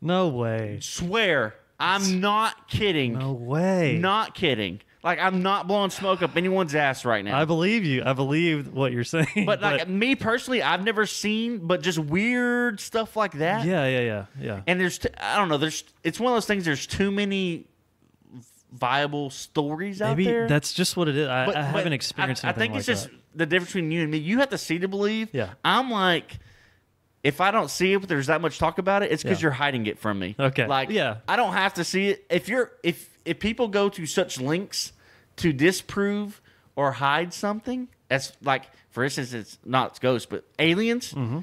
No way. Swear, I'm not kidding. No way. Not kidding. Like, I'm not blowing smoke up anyone's ass right now. I believe you. I believe what you're saying. But like me personally, I've never seen, but just weird stuff like that. Yeah. And I don't know. It's one of those things. There's too many viable stories out Maybe there. that's just what it is. I But haven't experienced I anything think like it's just that. the difference between you and me. You have to see to believe. Yeah. I'm like, if I don't see it, but there's that much talk about it, it's because Yeah. you're hiding it from me. Okay. Like, Yeah. I don't have to see it. If people go to such lengths to disprove or hide something, that's like, for instance, it's not ghosts, but aliens. Mm-hmm.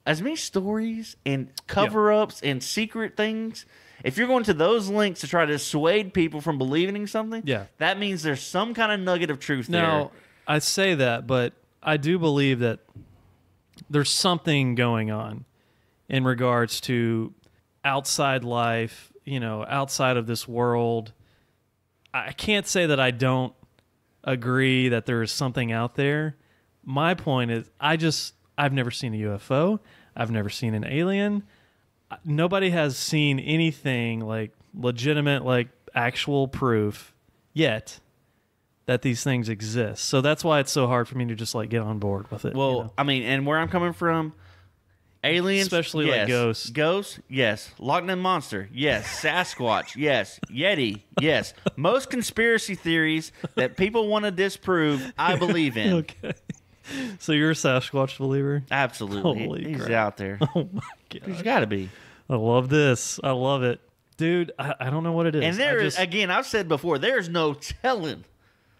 As many stories and cover-ups and secret things. If you're going to those lengths to try to dissuade people from believing in something, Yeah. that means there's some kind of nugget of truth Now, I say that, but I do believe that there's something going on in regards to outside life, outside of this world. I can't say that I don't agree that there is something out there. My point is, I've never seen a UFO. I've never seen an alien. Nobody has seen anything like legitimate, like actual proof yet that these things exist. So that's why it's so hard for me to just like get on board with it. Well, I mean, and where I'm coming from, aliens, Especially, yes. like, ghosts. Ghosts, yes. Loch Ness Monster, yes. Sasquatch, yes. Yeti, yes. Most conspiracy theories that people want to disprove, I believe in. Okay. So you're a Sasquatch believer? Absolutely. Holy He's crap. out there. Oh my He's god. got to be. I love this. I love it. Dude, I don't know what it is. And there I is, again, I've said before, there's no telling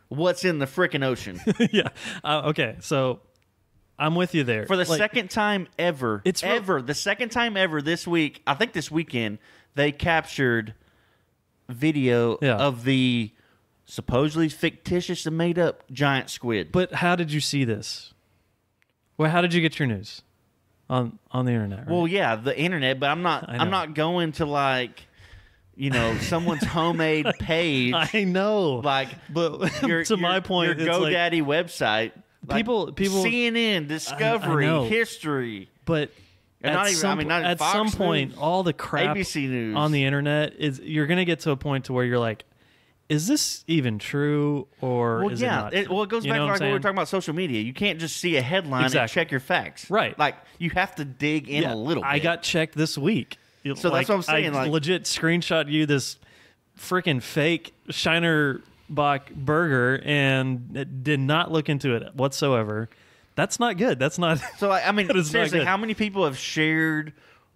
what's in the freaking ocean. yeah. Okay. So I'm with you there. For the Like, second time ever, the second time ever this week, I think this weekend, they captured video Yeah. of the supposedly fictitious and made up giant squid. But how did you see this? Well, how did you get your news? On the internet, right? Well, yeah, the internet, but I'm I know. not going to like, someone's homemade page. I know. Like, but to my point, your it's like, GoDaddy website. Like people, CNN, Discovery, I know. History. but And at not even- some, I mean, not at Fox some point, News, all the crap ABC News. on the internet is you're going to get to a point to where you're like, is this even true or Well, is yeah. it not? It goes You back know to what like I'm when we were saying? talking about social media. You can't just see a headline and Exactly. check your facts. Right. Like, you have to dig in a little bit. I got checked this week. So that's what I'm saying, I like- legit screenshot you this freaking fake Shiner Bach burger and it did not look into it whatsoever. That's not good. That's not. So, I mean, That is not seriously, good. how many people have shared,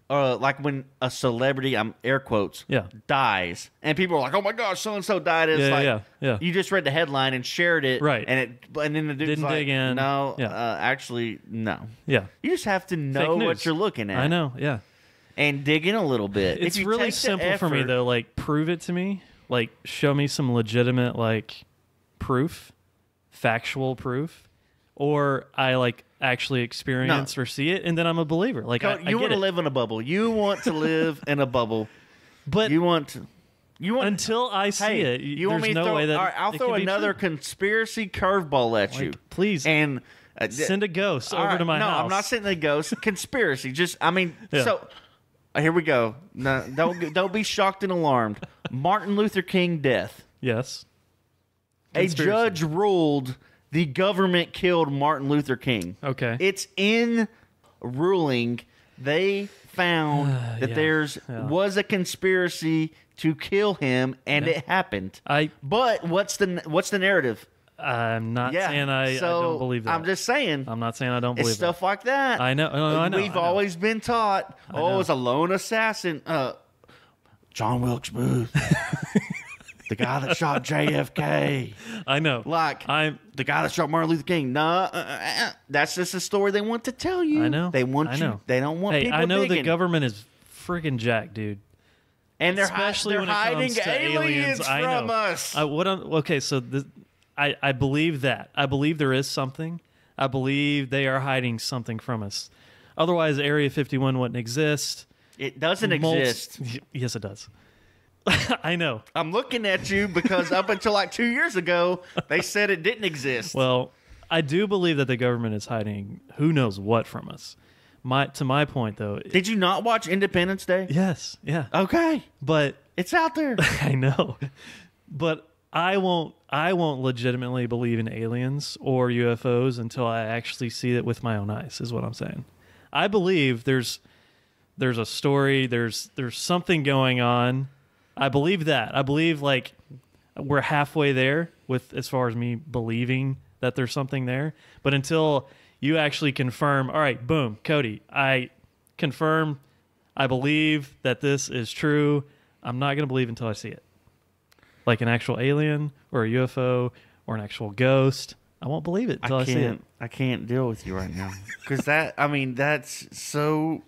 like when a celebrity, I'm air quotes, Yeah. dies, and people are like, "Oh my gosh, so and so died." It's Yeah, like, yeah. you just read the headline and shared it, Right. And then the dude's Didn't like, dig in. "No, Yeah. actually, no." Yeah. You just have to Fake know what news. you're looking at. I know. Yeah. and dig in a little bit. It's If you really take the simple for me effort- though. Like, prove it to me. Like, show me some legitimate like proof, factual proof, or I like actually experience or see it, and then I'm a believer. Like, I You want get to it. live in a bubble. You want to live in a bubble. But You want until I see hey, it, you want there's me to no throw? way that all right, I'll it throw can be another true. conspiracy curveball at you. Like, please And send a ghost all over right, to my no, house. I'm not sending a ghost. Conspiracy. Just, I mean, Yeah. so here we go. No, don't be shocked and alarmed. Martin Luther King death. Yes. A Conspiracy. judge ruled the government killed Martin Luther King. Okay. It's in ruling. They found that Yeah, there's yeah. was a conspiracy to kill him, and it happened. But what's the narrative? I'm not Yeah, saying I don't believe that. I'm just saying. I'm not saying I don't It's believe stuff like that. I know. No, I know. We've I know. always been taught, know. it's a lone assassin. John Wilkes Booth, the guy that shot JFK. I know. Like, I'm. the guy that shot Martin Luther King. No, that's just a story they want to tell you. I know. They want I you. know. They don't want Hey, people I know the digging. government is freaking jacked, dude. And they're, Especially they're when it hiding comes to aliens. I from know. us. Okay, so I believe that. I believe there is something. I believe they are hiding something from us. Otherwise, Area 51 wouldn't exist. It doesn't exist. Yes, it does. I know. I'm looking at you because up until like 2 years ago, they said it didn't exist. Well, I do believe that the government is hiding who knows what from us. To my point, though. Did you not watch Independence Day? Yes, yeah. Okay. But It's out there. I know. But I won't legitimately believe in aliens or UFOs until I actually see it with my own eyes, is what I'm saying. I believe there's a story, there's something going on. I believe that. I believe like we're halfway there with as far as me believing that there's something there. But until you actually confirm, all right, boom, Cody, I confirm, I believe that this is true. I'm not going to believe until I see it. Like an actual alien or a UFO or an actual ghost. I won't believe it until I see it. I can't deal with you right now. Because that's so...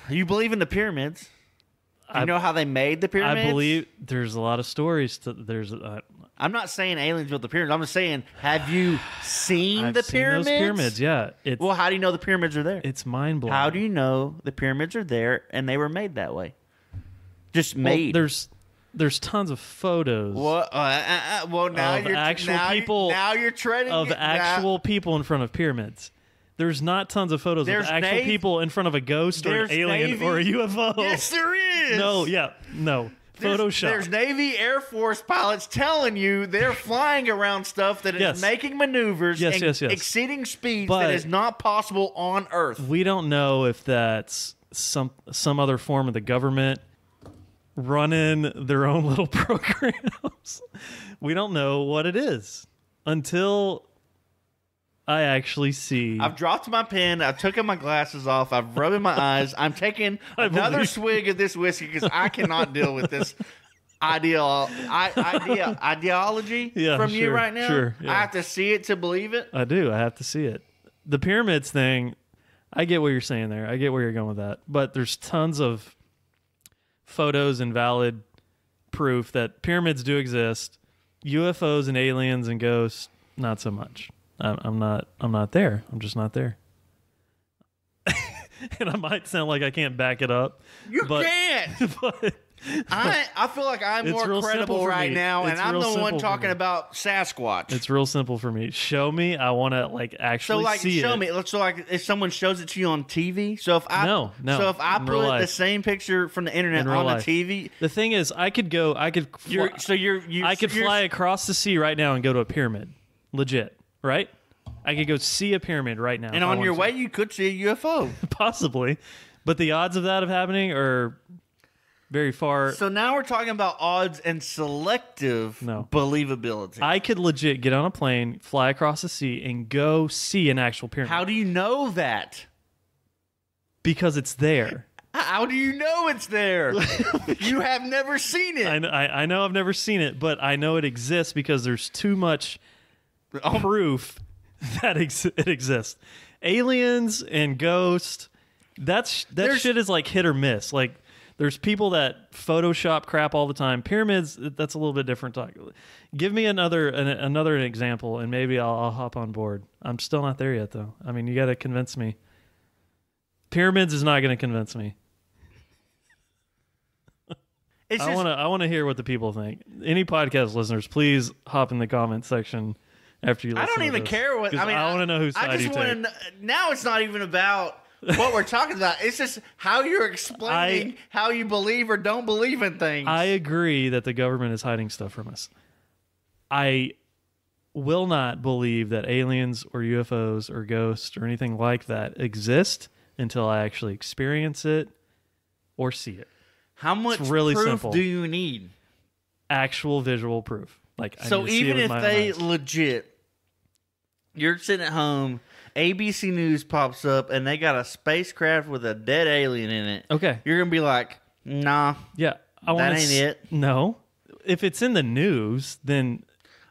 You believe in the pyramids. You know how they made the pyramids? I believe there's a lot of stories. I'm not saying aliens built the pyramids. I'm just saying, have you seen I've the seen pyramids? those pyramids, yeah. Well, how do you know the pyramids are there? It's mind blowing. How do you know the pyramids are there and they were made that way? Just Well, made. there's tons of photos Well, now of you're actual now people now you're treading of actual people in front of pyramids. There's not tons of photos of There's actual people in front of a ghost or an there's alien Navy- or a UFO. Yes, there is. No, Photoshop. There's Navy Air Force pilots telling you they're flying around stuff that is Yes. making maneuvers Yes, and yes, yes. exceeding speeds But- that is not possible on Earth. We don't know if that's some other form of the government running their own little programs. We don't know what it is until I actually see. I've dropped my pen. I've taken my glasses off. I've rubbing my eyes. I'm taking another believe- swig of this whiskey because I cannot deal with this ideology Yeah, from you sure, right now. sure, yeah. I have to see it to believe it. I do. I have to see it. The pyramids thing, I get what you're saying there. I get where you're going with that. But there's tons of photos and valid proof that pyramids do exist. UFOs and aliens and ghosts, not so much. I'm not there. I'm just not there. And I might sound like I can't back it up. You but, can't. But I feel like I'm It's more real simple credible for right me. now, and It's I'm real the one simple for talking me. about Sasquatch. it's real simple for me. Show me. I want to like So actually like, see show it. me. So like, if someone shows it to you on TV, so if I No, so if I in real put the life. same picture from the internet In real on the life. TV, The thing is, I could I could fly across the sea right now and go to a pyramid. Legit, right? I could go see a pyramid right now. and if I on your wanted way you could see a UFO. to. Possibly. But the odds of that happening are very far. So now we're talking about odds and selective No. believability. I could legit get on a plane, fly across the sea, and go see an actual pyramid. How do you know that? Because it's there. How do you know it's there? You have never seen it. I know I've never seen it, but I know it exists because there's too much proof that it exists. Aliens and ghosts, that shit is like hit or miss. Like there's people that Photoshop crap all the time. Pyramids, that's a little bit different talk. Give me another example, and maybe I'll hop on board. I'm still not there yet, though. I mean, you got to convince me. Pyramids is not going to convince me. It's I just, want to hear what the people think. Any podcast listeners, please hop in the comment section after you listen. I don't to even this. care what. 'Cause I mean, I want to know whose side I you just want to take. know. Now it's not even about what we're talking about. It's just how you're explaining how you believe or don't believe in things. I agree that the government is hiding stuff from us. I will not believe that aliens or UFOs or ghosts or anything like that exist until I actually experience it or see it. How much really proof simple. do you need? Actual visual proof. Like I So need to see it even with if my own they eyes. legit, you're sitting at home, ABC News pops up, and they got a spacecraft with a dead alien in it. Okay. You're gonna be like, Nah, Yeah, I want that ain't it. No, if it's in the news, then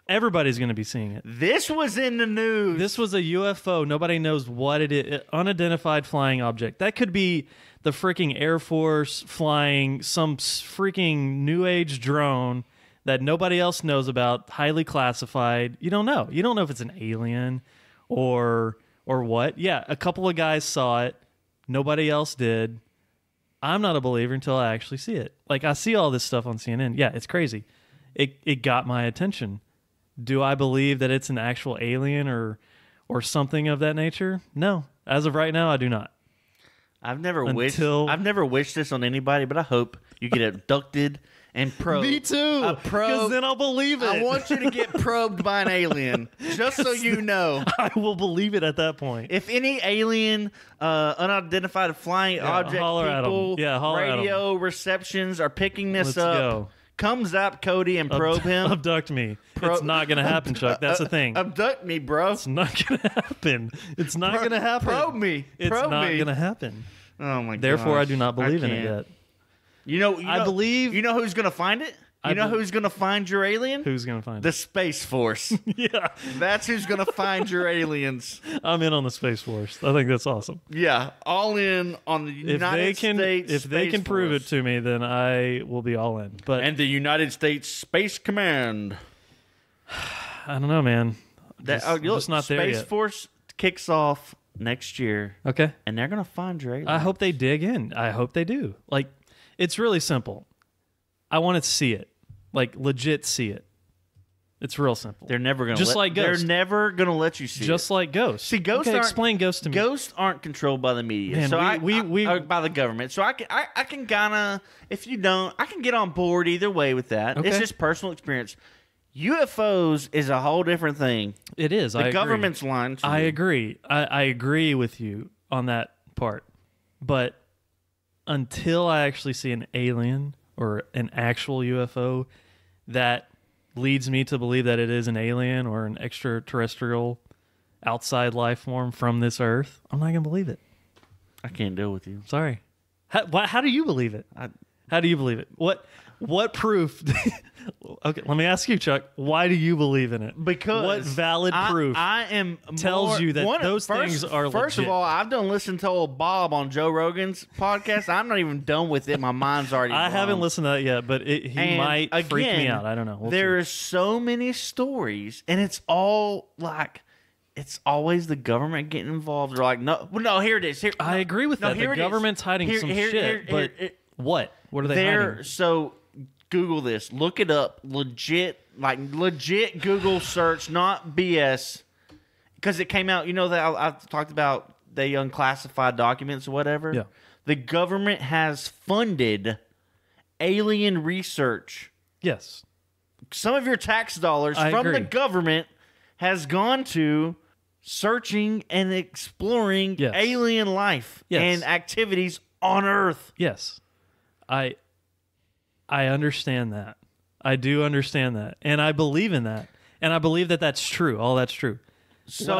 everybody's going to be seeing it. This was in the news. This was a UFO. Nobody knows what it is. Unidentified flying object. That could be the freaking Air Force flying some freaking new age drone that nobody else knows about, highly classified. You don't know. You don't know if it's an alien or what. Yeah, a couple of guys saw it. Nobody else did. I'm not a believer until I actually see it. Like, I see all this stuff on CNN. Yeah, it's crazy. It got my attention. Do I believe that it's an actual alien or something of that nature? No. As of right now, I do not. I've never wished this on anybody, but I hope you get abducted and probed. Me too. Because then I'll believe it. I want you to get probed by an alien, just so you know. I will believe it at that point. If any alien, unidentified flying object holler at 'em. people, Yeah, holler at 'em. radio receptions are picking this Let's up, go. come zap Cody and probe him. Abduct me. It's not going to happen, Chuck. That's the thing. Abduct me, bro. It's not going to happen. It's not going to happen. Probe me. It's Probe not me. going to happen. Oh my god. Therefore, I do not believe in it can't. yet. You know, I believe. You know who's going to find it? You know who's going to find your alien? Who's going to find The it? Space Force. Yeah. That's who's going to find your aliens. I'm in on the Space Force. I think that's awesome. Yeah, all in on the United States. If they can Space prove it Force. to me, then I will be all in. But And the United States Space Command. I don't know, man. That, I'm just not there Space yet. Force kicks off next year, Okay. and they're going to find your alien. I hope they dig in. I hope they do. Like, it's really simple. I want to see it. Like, legit see it. It's real simple. They're never going to Just like Ghost. They're never going to let you see Just it. like Ghosts. See, Ghosts okay, aren't- explain Ghosts to me. Ghosts aren't controlled by the media, Man, so we- or by the government. So I can kind of, if you don't, I can get on board either way with that. It's Okay. just personal experience. UFOs is a whole different thing. It is. The government's lying to I you. agree. I agree with you on that part. But until I actually see an alien or an actual UFO that leads me to believe that it is an alien or an extraterrestrial outside life form from this earth, I'm not going to believe it. I can't deal with you. Sorry. How do you believe it? How do you believe it? What proof? Okay, let me ask you, Chuck. Why do you believe in it? Because what valid proof I am tells more, you that those first, things are First legit? of all, I've done listen to old Bob on Joe Rogan's podcast. I'm not even done with it. My mind's already. I blown. haven't listened to that yet, but he And might freak me again, out. I don't know. We'll there see. is so many stories, and it's all like. It's always the government getting involved. They're like, no, well, no, here it is. Here, I agree with no, that. here The it is. government's hiding Here- some here- shit, here- but here- what? What are they hiding? So Google this. Look it up. Legit Google search, not BS. Because it came out, you know, that I talked about the unclassified documents or whatever. Yeah. The government has funded alien research. Yes. Some of your tax dollars I from the agree. government has gone to searching and exploring Yes. alien life Yes. and activities on Earth. Yes. I understand that. I do understand that. And I believe in that. And I believe that that's true. All that's true. So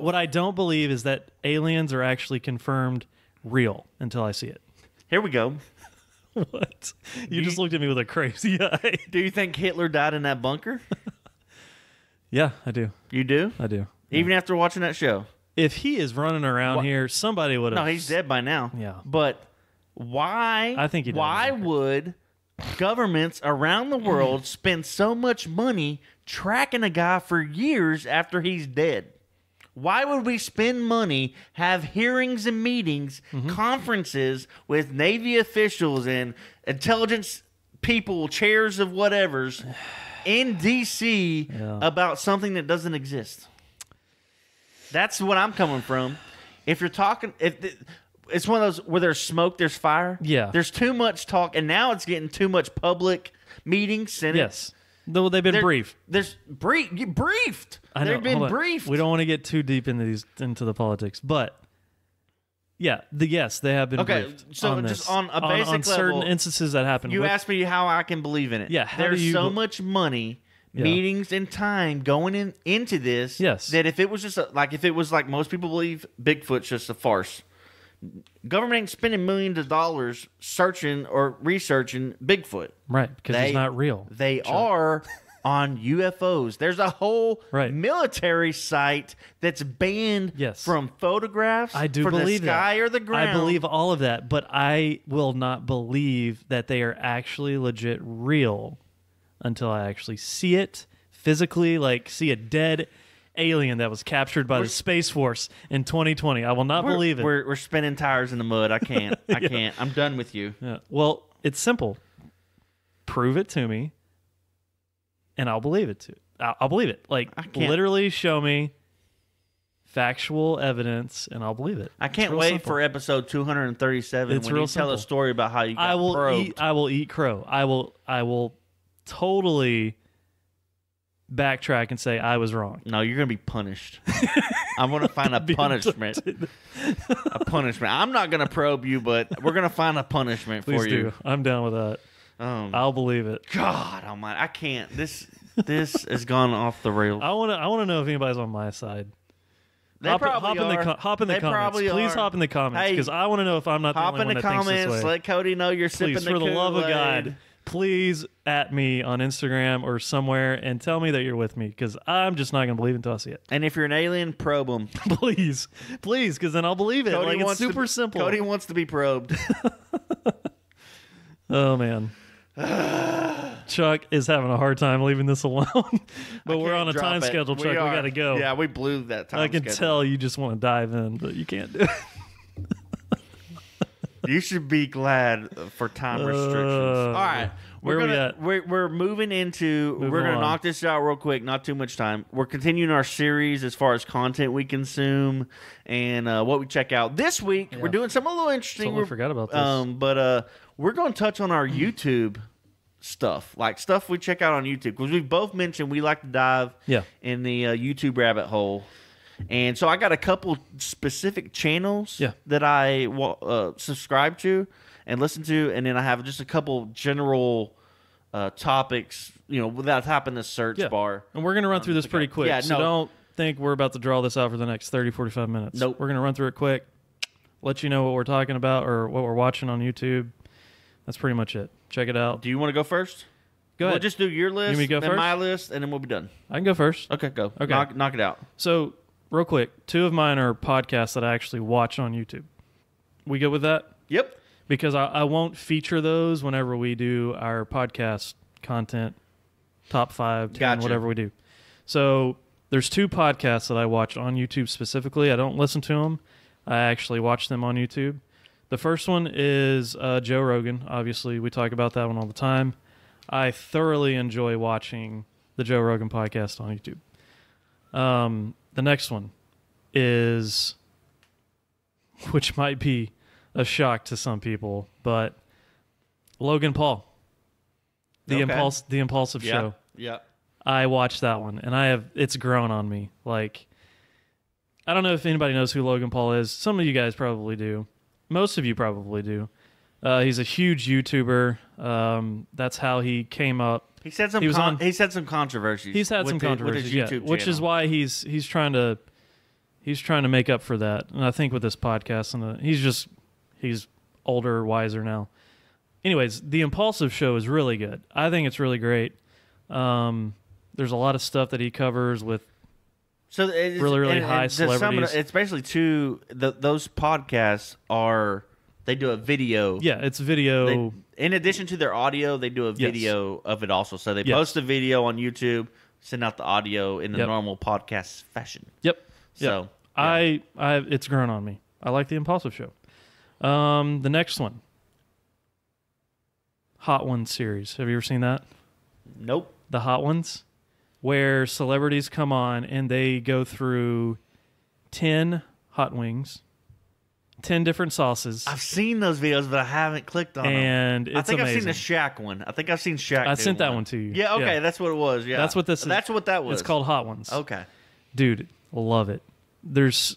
what I don't believe is that aliens are actually confirmed real until I see it. Here we go. What? You just looked at me with a crazy eye. Do you think Hitler died in that bunker? Yeah, I do. You do? I do. Even after watching that show? If he is running around here, somebody would have. No, he's dead by now. Yeah. But why? I think he died Why in the bunker. would governments around the world spend so much money tracking a guy for years after he's dead? Why would we spend money, have hearings and meetings, Mm-hmm. conferences with Navy officials and intelligence people, chairs of whatevers in D.C. Yeah. about something that doesn't exist? That's what I'm coming from. If you're talking, it's one of those where there's smoke, there's fire. Yeah. There's too much talk, and now it's getting too much public meetings. Senate. Yes. Though they've been brief. There's briefed. I know. They've been Hold on. briefed. We don't want to get too deep into the politics, but yeah, yes, they have been Okay, briefed. so on just this. on a basic on certain level, instances that happen. You with- asked me how I can believe in it. Yeah, how There's do you so be- much money, Yeah. meetings, and time going into this. Yes. That if it was just like if it was like most people believe Bigfoot's just a farce. Government ain't spending millions of dollars searching or researching Bigfoot. Right, because it's not real. They are on UFOs. There's a whole military site that's banned from photographs I do for believe the sky that. or the ground. I believe all of that, but I will not believe that they are actually legit real until I actually see it physically, like see a dead alien that was captured by the Space Force in 2020. I will not believe it. We're spinning tires in the mud. I can't. I can't. I'm done with you. Yeah. Well, it's simple. Prove it to me, and I'll believe it too. I'll believe it. Like literally show me factual evidence, and I'll believe it. I can't wait for episode 237 when you tell a story about how you got probed. I will eat crow. I will totally backtrack and say I was wrong. No, you're gonna be punished. I'm gonna find a punishment. A punishment. I'm not gonna probe you, but we're gonna find a punishment Please for you. do. I'm down with that. I'll believe it. God Almighty, I can't. This has gone off the rails. I want to know if anybody's on my side. They probably are. Hop in the comments. Please hop in the comments because I want to know if I'm not the only one that thinks this way. Hop in the comments. Let Cody know you're sipping the Please, for the love of God, please at me on Instagram or somewhere and tell me that you're with me because I'm just not going to believe it until I see it. And if you're an alien, probe them. Please, because then I'll believe it. Cody it's super simple. Cody wants to be probed. Oh, man. Chuck is having a hard time leaving this alone, but we're on a time schedule, Chuck. We got to go. Yeah, we blew that time schedule. I can tell you just want to dive in, but you can't do it. You should be glad for time restrictions. All right. Where are we at? We're moving into... We're going to knock this out real quick. Not too much time. We're continuing our series as far as content we consume and what we check out. This week, we're doing something a little interesting. Totally forgot about this. But we're going to touch on our YouTube stuff. Like stuff we check out on YouTube. Because we've both mentioned we like to dive in the YouTube rabbit hole. And so I got a couple specific channels that I subscribe to and listen to, and then I have just a couple general topics, without tapping the search bar. And we're going to run through this pretty quick, so don't think we're about to draw this out for the next 30, 45 minutes. Nope. We're going to run through it quick, let you know what we're talking about or what we're watching on YouTube. That's pretty much it. Check it out. Do you want to go first? Go ahead. We'll just do your list, then first? My list, and then we'll be done. I can go first. Okay, go. Okay. Knock it out. So... real quick, 2 of mine are podcasts that I actually watch on YouTube. We good with that? Yep. Because I won't feature those whenever we do our podcast content, top 5, 10, whatever we do. So there's 2 podcasts that I watch on YouTube specifically. I don't listen to them. I actually watch them on YouTube. The first one is Joe Rogan. Obviously, we talk about that one all the time. I thoroughly enjoy watching the Joe Rogan podcast on YouTube. The next one is, which might be a shock to some people, but Logan Paul, the Impulsive Show. Yeah. I watched that one, and it's grown on me. Like, I don't know if anybody knows who Logan Paul is. Some of you guys probably do. Most of you probably do. He's a huge YouTuber. That's how he came up. He said some controversies. He's had some controversies, with his YouTube which is why he's trying to make up for that. And I think with this podcast, and he's older, wiser now. Anyways, the Impulsive Show is really good. I think it's really great. There's a lot of stuff that he covers with really high celebrities. It's basically those podcasts are. They do a video. Yeah, it's video. In addition to their audio, they do a video of it also. So they post a video on YouTube, send out the audio in the normal podcast fashion. Yep. So it's grown on me. I like the Impulsive Show. The next one, Hot Ones series. Have you ever seen that? Nope. The Hot Ones, where celebrities come on and they go through 10 hot wings. 10 different sauces. I've seen those videos, but I haven't clicked on them. And it's amazing. I've seen the Shaq one. I think I've seen Shaq. I sent that one to you. Yeah, okay, that's what it was. Yeah, that's what this is. That's what that was. It's called Hot Ones. Okay, dude, love it. There's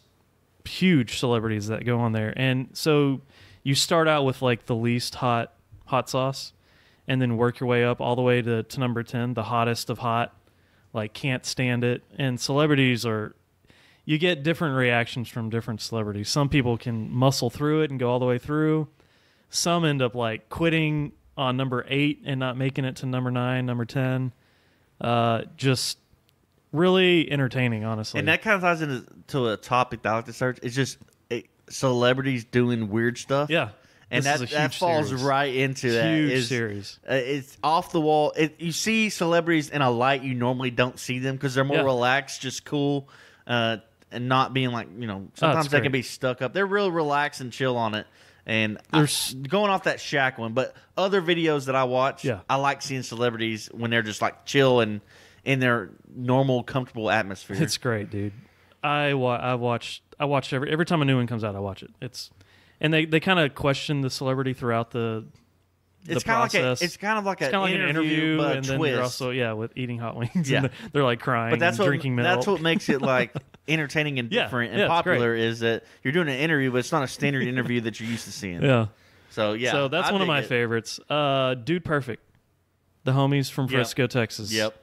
huge celebrities that go on there, and so you start out with like the least hot sauce, and then work your way up all the way to number 10, the hottest of hot. Like can't stand it, and celebrities are. you get different reactions from different celebrities. Some people can muscle through it and go all the way through. Some end up like quitting on number 8 and not making it to number 9, number 10. Just really entertaining, honestly. And that kind of ties into a topic that I like to search. It's just celebrities doing weird stuff. Yeah. And that falls series. right into that. Huge series. It's off the wall. You see celebrities in a light you normally don't see them because they're more relaxed, just cool, and not being like, sometimes they can be stuck up. They're real relaxed and chill on it. And going off that Shaq one, but other videos that I watch, I like seeing celebrities when they're just like chill and in their normal, comfortable atmosphere. It's great, dude. I watch every time a new one comes out, I watch it. And they kind of question the celebrity throughout the process. It's kind of like an interview, but and a then twist. they're also with eating hot wings. Yeah. And they're like crying, but that's and drinking milk. That's what makes it like entertaining and different and popular. Is that you're doing an interview, but it's not a standard interview that you're used to seeing. Yeah. So So that's one of my favorites. Dude Perfect, the homies from Frisco, Texas. Yep.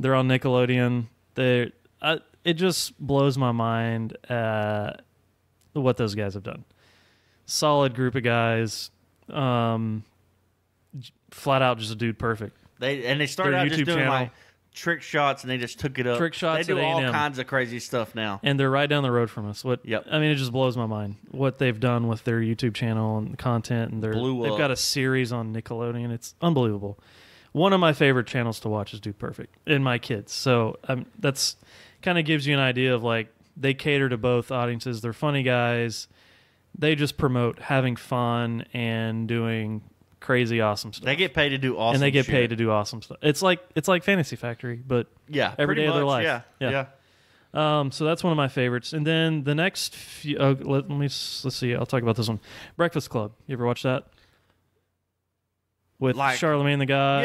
They're on Nickelodeon. It just blows my mind what those guys have done. Solid group of guys. Flat out just a Dude Perfect. They started Their out YouTube just doing channel. like trick shots, and they just took it up. Trick shots They do at all A&M. kinds of crazy stuff now. And they're right down the road from us. Yep. I mean, it just blows my mind what they've done with their YouTube channel and the content. And they've got a series on Nickelodeon. It's unbelievable. One of my favorite channels to watch is Dude Perfect and my kids. So that's kind of gives you an idea of like they cater to both audiences. They're funny guys. They just promote having fun and doing crazy awesome stuff. They get paid to do awesome and they get shit. paid to do awesome stuff. It's like Fantasy Factory, but every day of their life. Yeah. So that's one of my favorites. And then the next few, let's see. I'll talk about this one. Breakfast Club. You ever watch that? With Charlemagne the God.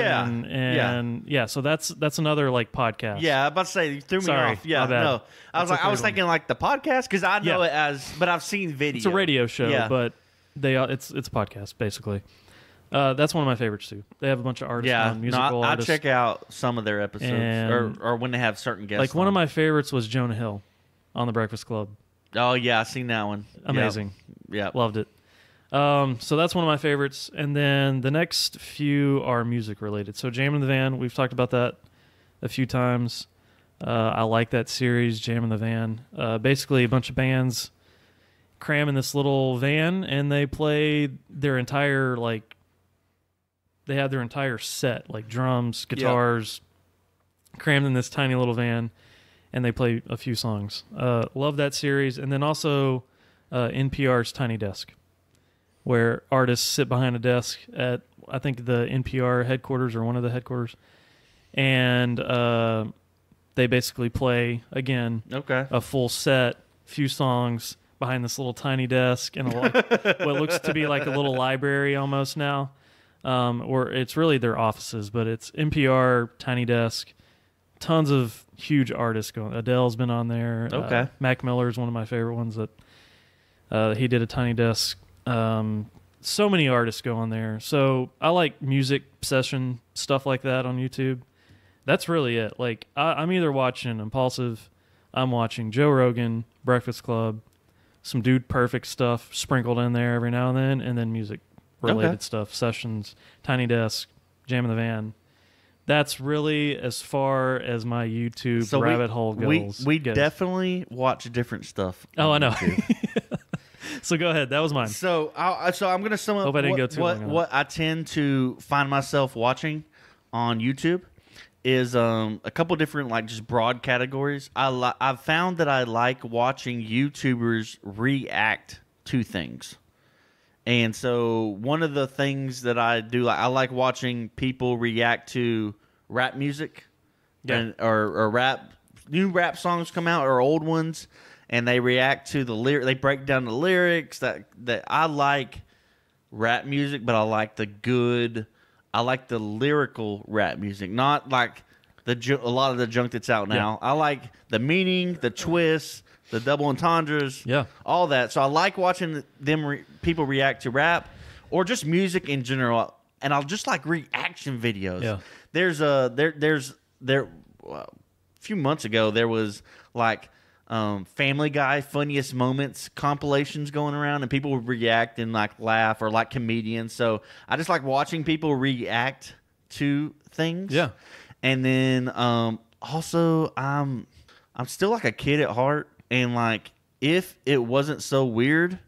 Yeah. So that's another like podcast. Yeah, I'm about to say you threw me Sorry, off. Yeah, my bad. no. I was thinking like the podcast because I know it as, but I've seen video. It's a radio show, but it's a podcast basically. That's one of my favorites too. They have a bunch of artists on musical artists. I check out some of their episodes or when they have certain guests. Like one of my favorites was Jonah Hill on the Breakfast Club. Oh yeah, I seen that one. Amazing. Yeah, loved it. So that's one of my favorites. And then the next few are music related. So Jam in the Van, we've talked about that a few times. I like that series, Jam in the Van. Basically a bunch of bands cram in this little van and they play their entire they have their entire set, like drums, guitars, crammed in this tiny little van, and they play a few songs. Love that series. And then also NPR's Tiny Desk, where artists sit behind a desk at, I think, the NPR headquarters or one of the headquarters, and they basically play, again, a full set, few songs behind this little tiny desk and what looks to be like a little library almost now. Or it's really their offices, but it's NPR, Tiny Desk, tons of huge artists going. Adele's been on there. Mac Miller is one of my favorite ones that he did a Tiny Desk. So many artists go on there. So I like music session stuff like that on YouTube. That's really it. Like I'm either watching Impulsive, I'm watching Joe Rogan, Breakfast Club, some Dude Perfect stuff sprinkled in there every now and then music related stuff, sessions, Tiny Desk, Jam in the Van. That's really as far as my YouTube rabbit hole goes. We definitely watch different stuff. Oh, I know. So go ahead. That was mine. So I'm going to sum up Hope I didn't go too long what I tend to find myself watching on YouTube is a couple different like just broad categories. I've found that I like watching YouTubers react to things. And so one of the things that I do, I like watching people react to rap music, or new rap songs come out or old ones, and they react to the lyric. They break down the lyrics. That I like rap music, but I like the lyrical rap music, not like a lot of the junk that's out now. I like the meaning, the twists, the double entendres, all that. So I like watching people react to rap or just music in general, and I'll just like reaction videos. Yeah. There's a few months ago there was like Family Guy funniest moments compilations going around, and people would react and like laugh, or like comedians. So I just like watching people react to things. Yeah. And then also I'm still like a kid at heart, and like if it wasn't so weird,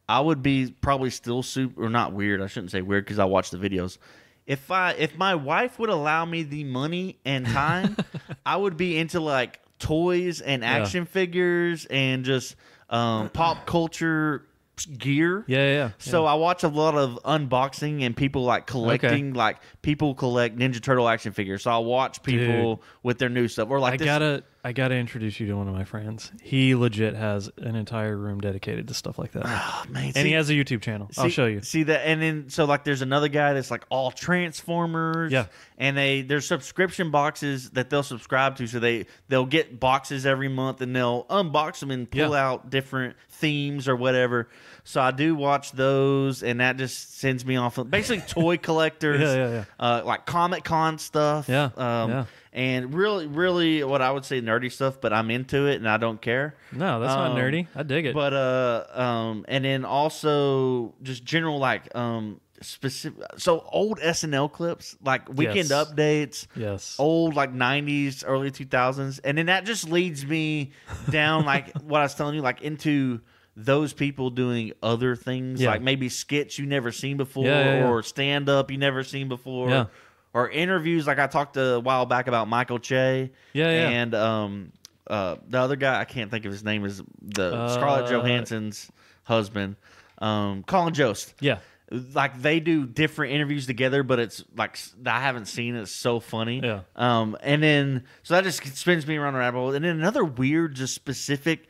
I would be probably still super, or not weird. I shouldn't say weird because I watch the videos. If my wife would allow me the money and time, I would be into like toys and action figures and just pop culture gear. Yeah. So I watch a lot of unboxing and people like collecting, like people collect Ninja Turtle action figures. So I'll watch people with their new stuff, or like I gotta introduce you to one of my friends. He legit has an entire room dedicated to stuff like that. Oh, man, and he has a YouTube channel. I'll show you. See that, and then so like there's another guy that's like all Transformers. Yeah. And there's subscription boxes that they'll subscribe to, so they'll get boxes every month and they'll unbox them and pull out different themes or whatever. So I do watch those, and that just sends me off. Basically, toy collectors, like Comic Con stuff. And really, really, what I would say nerdy stuff, but I'm into it and I don't care. No, that's not nerdy. I dig it. But and then also just general like specific. So old SNL clips, like Weekend Updates. Yes. Old like 90s, early 2000s, and then that just leads me down like what I was telling you, like into those people doing other things, like maybe skits you never seen before, or stand up you never seen before. Yeah. Or interviews, like I talked a while back about Michael Che. And the other guy, I can't think of his name, is the Scarlett Johansson's husband, Colin Jost. Yeah. Like they do different interviews together, but it's like I haven't seen it. It's so funny. Yeah. And then so that just spins me around the rabbit hole. And then another weird, just specific,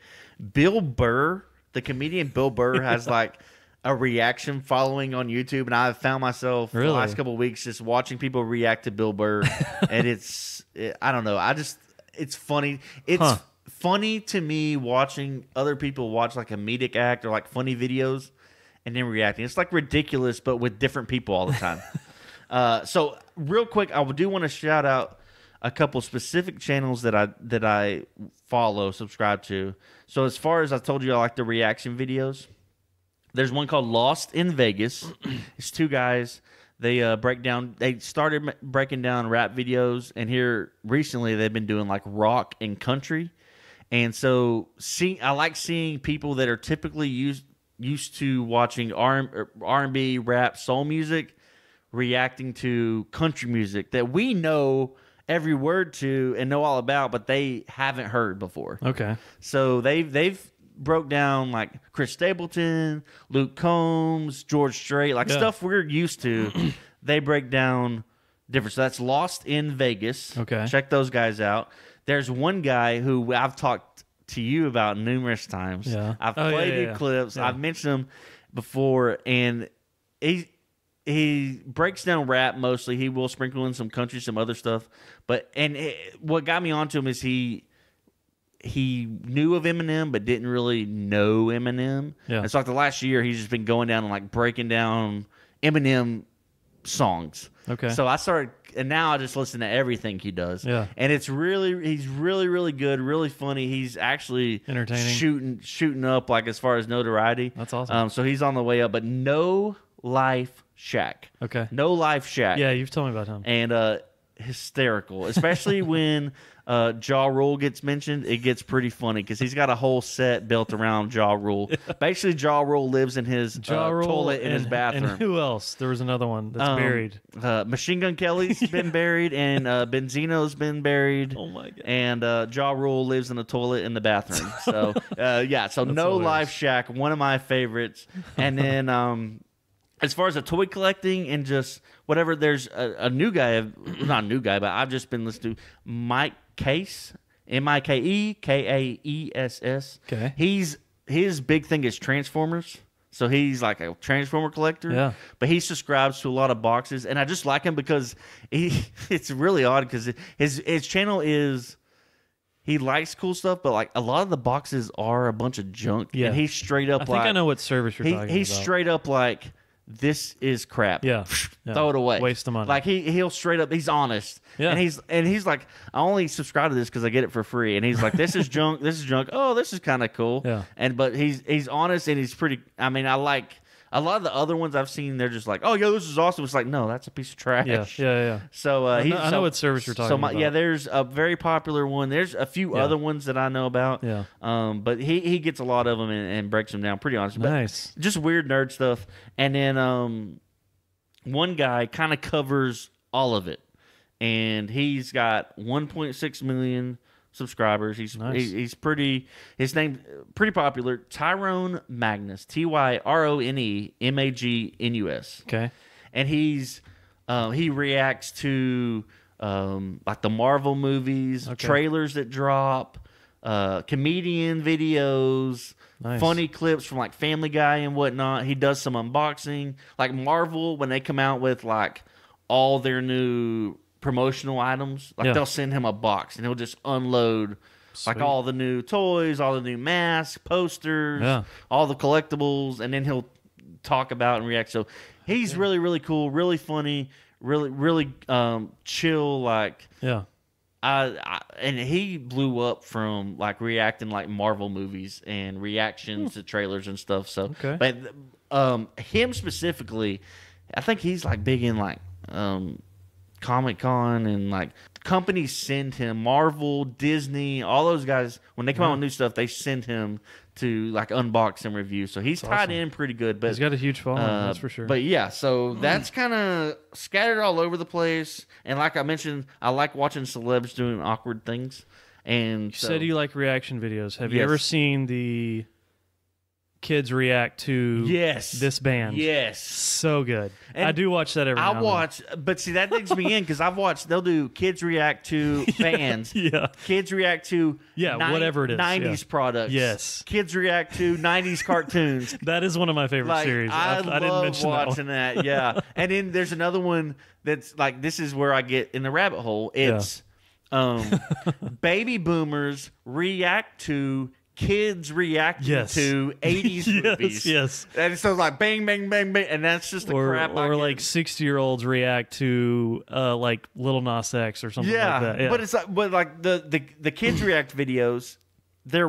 Bill Burr, the comedian Bill Burr, has like a reaction following on YouTube, and I've found myself the last couple of weeks just watching people react to Bill Burr, and I don't know. It's funny. It's funny to me watching other people watch like a comedic act or like funny videos and then reacting. It's like ridiculous, but with different people all the time. So real quick, I do want to shout out a couple specific channels that I follow, subscribe to. So as far as I told you, I like the reaction videos. There's one called Lost in Vegas. It's two guys. They They started breaking down rap videos, and here recently they've been doing like rock and country. And so I like seeing people that are typically used to watching R&B, rap, soul music, reacting to country music that we know every word to and know all about, but they haven't heard before. Okay. So they've broke down like Chris Stapleton, Luke Combs, George Strait, like stuff we're used to. They break down different. So that's Lost in Vegas. Okay. Check those guys out. There's one guy who I've talked to you about numerous times. Yeah. I've played clips. Yeah. I've mentioned him before, and he breaks down rap mostly. He will sprinkle in some country, some other stuff. What got me onto him is he knew of Eminem but didn't really know Eminem. Yeah. And so like the last year he's just been going down and like breaking down Eminem songs. Okay. So I started, and now I just listen to everything he does. Yeah. And he's really good, really funny. He's actually entertaining, shooting up like as far as notoriety. That's awesome. So he's on the way up, but No Life Shack. Okay. No Life Shack. Yeah, you've told me about him. And hysterical, especially when Ja Rule gets mentioned. It gets pretty funny because he's got a whole set built around Ja Rule. Basically, Ja Rule lives in his toilet in his bathroom. And who else? There was another one that's buried. Machine Gun Kelly's been buried, and Benzino's been buried. Oh my god! And Ja Rule lives in a toilet in the bathroom. So So That's No hilarious. Life Shack, one of my favorites. And then as far as the toy collecting and just whatever, there's a new guy, not a new guy, but I've just been listening to Mike Case, MikeKaess. Okay. His big thing is Transformers. So he's like a Transformer collector. Yeah. But he subscribes to a lot of boxes, and I just like him because it's really odd because his channel is, he likes cool stuff, but like a lot of the boxes are a bunch of junk. Yeah. And he's straight up I think I know what service you're talking he's about. straight up like, this is crap. Yeah. Yeah. Throw it away. Waste of money. Like he'll straight up. He's honest. Yeah. And he's like, I only subscribe to this because I get it for free. And he's like, this is junk. This is junk. Oh, this is kind of cool. Yeah. But he's honest and he's pretty. I mean, I like a lot of the other ones I've seen. They're just like, oh yeah, this is awesome. It's like, no, that's a piece of trash. Yeah. So I know what service you're talking about. Yeah, there's a very popular one. There's a few other ones that I know about. Yeah. But he gets a lot of them and breaks them down pretty honest. But Nice. just weird nerd stuff. And then one guy kind of covers all of it, and he's got 1.6 million subscribers. He's pretty. His name pretty popular. Tyrone Magnus. TYRONE MAGNUS. Okay. And he reacts to like the Marvel movies, trailers that drop, comedian videos, funny clips from like Family Guy and whatnot. He does some unboxing, like Marvel when they come out with like all their new promotional items. Like they'll send him a box and he'll just unload. Sweet. Like all the new toys, all the new masks, posters, all the collectibles, and then he'll talk about and react. So he's really, really cool, really funny, really chill. Like and he blew up from like reacting like Marvel movies and reactions to trailers and stuff. So, but him specifically, I think he's like big in like Comic-Con and like companies send him, Marvel, Disney, all those guys, when they come out with new stuff, they send him to like unbox and review. So he's tied in pretty good. But he's got a huge following, that's for sure. But yeah, so that's kind of scattered all over the place. And like I mentioned, I like watching celebs doing awkward things. And you said you like reaction videos. Have you ever seen the kids react to this band? Yes. So good. And I do watch that every now and then. But see, that digs me in because they'll do kids react to bands. Kids react to whatever it is. 90s products. Yes. Kids react to 90s cartoons. That is one of my favorite series. I didn't mention watching that. Yeah. And then there's another one that's like, this is where I get in the rabbit hole. It's baby boomers react to kids reacting to 80s movies. Yes. And so it's like bang, bang, bang, bang. And that's just the crap. Or like 60-year-olds react to like Lil Nas X or something like that. Yeah. But it's like, the kids react videos, they're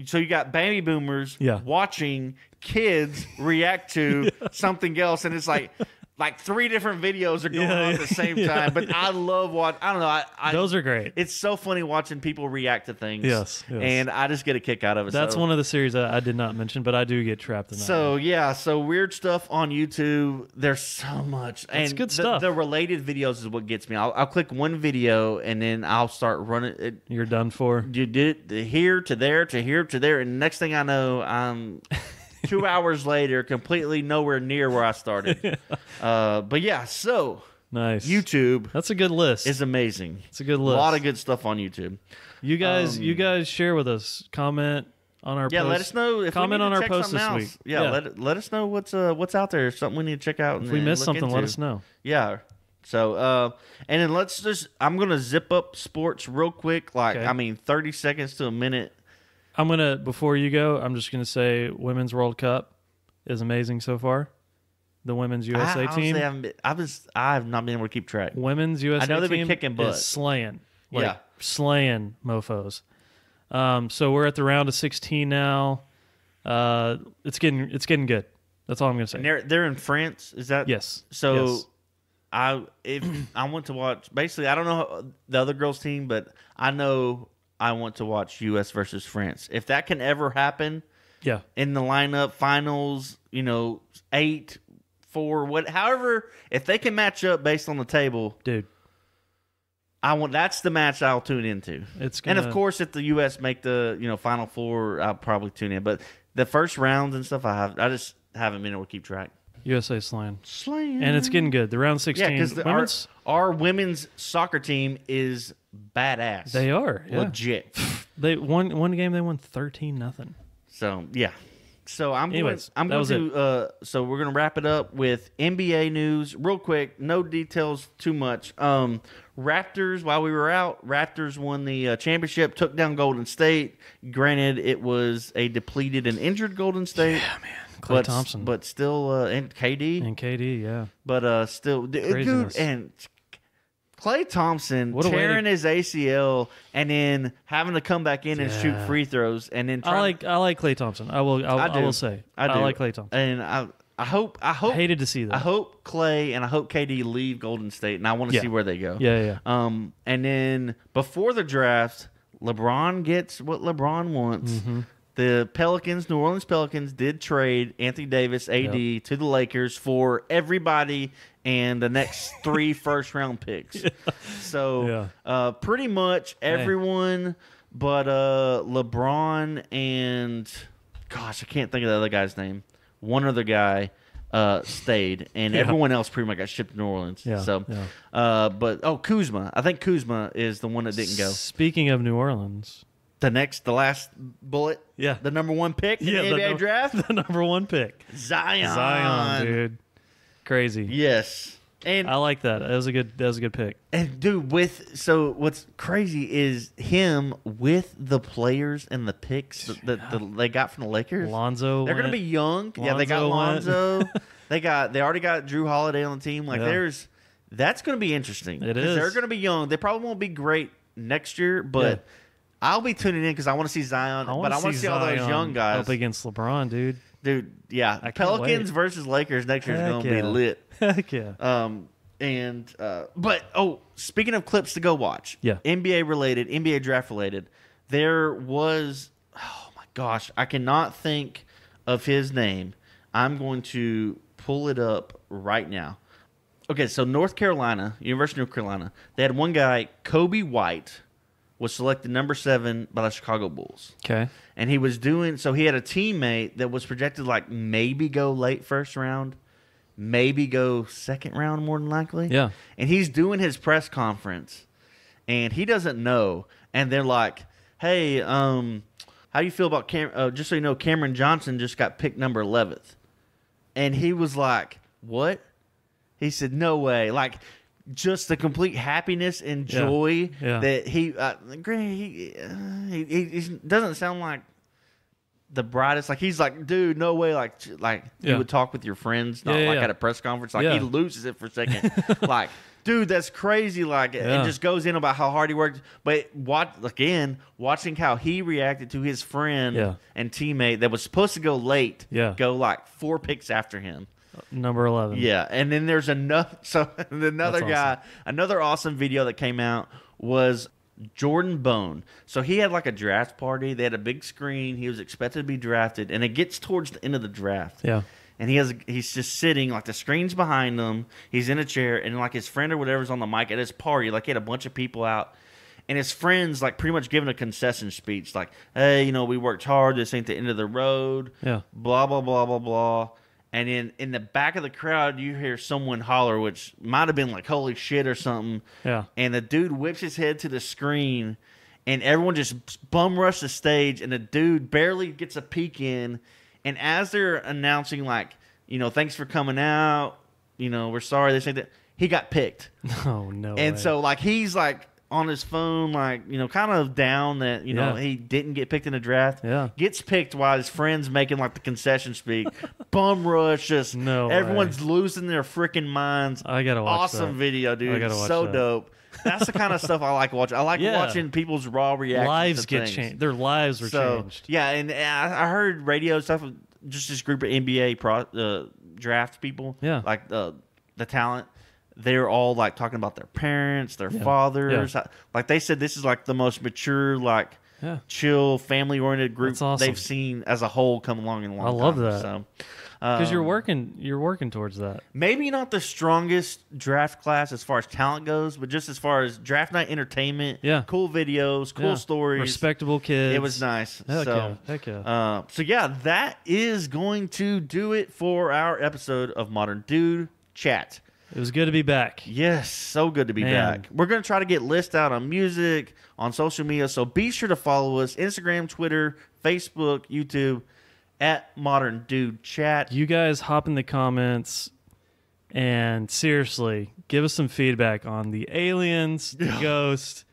so you got baby boomers watching kids react to something else, and it's like three different videos are going on at the same time. But I love watching. I don't know. Those are great. It's so funny watching people react to things. Yes. And I just get a kick out of it. That's one of the series I did not mention, but I do get trapped in that. So weird stuff on YouTube. There's so much. It's good stuff. The related videos is what gets me. I'll click one video and then I'll start running it. You're done for. You did it here to there to here to there, and next thing I know, I'm 2 hours later, completely nowhere near where I started. But yeah, so nice. YouTube. That's a good list. Is amazing. It's a good list. A lot of good stuff on YouTube. You guys share with us. Comment on our post. Let us know if comment we need on to our check post this something week. else. Let us know what's out there. Something we need to check out. If we missed something, let us know. Yeah. So and then I'm gonna zip up sports real quick. 30 seconds to a minute. Before you go, I'm just gonna say Women's World Cup is amazing so far. The women's USA team. I have not been able to keep track. Women's USA team. I know they've been kicking butt. Is slaying. Slaying mofos. So we're at the round of 16 now. It's getting good. That's all I'm gonna say. And they're in France. Is that yes? So yes. I want to watch. Basically, I don't know the other girls' team, but I know I want to watch U.S. versus France. If that can ever happen, in the lineup finals, 8-4, however, if they can match up based on the table, dude, that's the match I'll tune into. And of course, if the U.S. make the Final Four, I'll probably tune in. But the first rounds and stuff, I just haven't been able to keep track. USA slaying, and it's getting good. The round 16, because our women's soccer team is badass. They are legit. They one game. They won 13-0. So yeah. So I'm going to. So we're gonna wrap it up with NBA news real quick. No details too much. Raptors. While we were out, Raptors won the championship. Took down Golden State. Granted, it was a depleted and injured Golden State. Yeah, man. Klay Thompson. but still, and KD, and KD, yeah. but still, dude, Craziness. and Klay Thompson What a way tearing to- his ACL and then having to come back in and shoot Yeah. free throws and then I like Klay Thompson. I will say. I do. like Klay Thompson. and I hope Hated to see that. I hope Klay and I hope KD leave Golden State, and I want to Yeah. see where they go. Yeah, yeah. And then before the draft, LeBron gets what LeBron wants. Mm-hmm. The New Orleans Pelicans, did trade Anthony Davis, AD, to the Lakers for everybody and the next 3 first-round picks. So pretty much everyone but LeBron and, gosh, I can't think of the other guy's name. One other guy stayed, and everyone else pretty much got shipped to New Orleans. Yeah, So, yeah. but Kuzma. I think Kuzma is the one that didn't go. Speaking of New Orleans. The last bullet. Yeah. The number 1 pick in the NBA draft. The number 1 pick. Zion, dude. Crazy. Yes. And I like that. That was a good pick. and dude, what's crazy is him with the players and the picks that they got from the Lakers. Lonzo. They're gonna be young. Yeah, they got Lonzo went. Lonzo. they already got Drew Holiday on the team. Like Yeah. that's gonna be interesting. It 'Cause is. They're gonna be young. They probably won't be great next year, but Yeah. I'll be tuning in because I want to see Zion. I want to see all those Zion young guys. up against LeBron, dude. Dude, yeah. I can't Pelicans wait. versus Lakers next year is Heck gonna yeah. be lit. Heck yeah. But speaking of clips to go watch, Yeah. NBA related, NBA draft related, there was, oh my gosh, I cannot think of his name. I'm going to pull it up right now. Okay, so University of North Carolina, they had one guy, Kobe White, was selected number 7 by the Chicago Bulls. Okay. And he had a teammate that was projected like maybe go late first round, maybe go second round more than likely. Yeah. And he's doing his press conference and he doesn't know. And they're like, hey, how do you feel about just so you know, Cameron Johnson just got picked number 11th. And he was like, what? He said, no way. Like, just the complete happiness and joy Yeah. that he doesn't sound like the brightest. Like, he's like, dude, no way. Like you would talk with your friends, not at a press conference. Like, he loses it for a second. Like, dude, that's crazy. Like, and just goes in about how hard he worked. But watching how he reacted to his friend and teammate that was supposed to go late, go like 4 picks after him. Number 11. Yeah, and then there's another. So another That's guy, awesome. another awesome video that came out was Jordan Bone. So he had like a draft party. They had a big screen. He was expected to be drafted, and it gets towards the end of the draft. Yeah. And he's just sitting, like the screen's behind him. He's in a chair, and like his friend or whatever's on the mic at his party. Like, he had a bunch of people out. And his friend's like pretty much giving a concession speech, like, hey, we worked hard. This ain't the end of the road. Yeah. Blah, blah, blah, blah, blah. And in the back of the crowd, you hear someone holler, which might have been like, holy shit or something. Yeah. And the dude whips his head to the screen, and everyone just bum rush the stage, and the dude barely gets a peek in. And as they're announcing, like, thanks for coming out, we're sorry, this ain't that, he got picked. Oh, no And way. so, like, he's like on his phone, like, kind of down that, he didn't get picked in the draft. Yeah. Gets picked while his friend's making like the concession speak. Bum rush, just everyone's losing their freaking minds. I gotta watch awesome that. video, dude. I gotta watch so that. dope. That's the kind of stuff I like watching. I like watching people's raw reactions. Lives to get things. changed. Their lives were changed. Yeah, and I heard radio stuff. Just this group of NBA draft people. Yeah. Like the talent. They're all like talking about their parents, their fathers. Yeah. Like, they said this is like the most mature, like chill, family oriented group That's awesome. they've seen as a whole come along in a long time. I love that. So, Because you're working towards that. maybe not the strongest draft class as far as talent goes, but just as far as draft night entertainment, cool videos, cool stories, respectable kids. It was nice. Heck yeah. So yeah, that is going to do it for our episode of Modern Dude Chat. It was good to be back. Yes, so good to be Man. back. We're going to try to get lists out on music, on social media, so be sure to follow us, Instagram, Twitter, Facebook, YouTube, at Modern Dude Chat. You guys hop in the comments and seriously give us some feedback on the aliens, the ghost,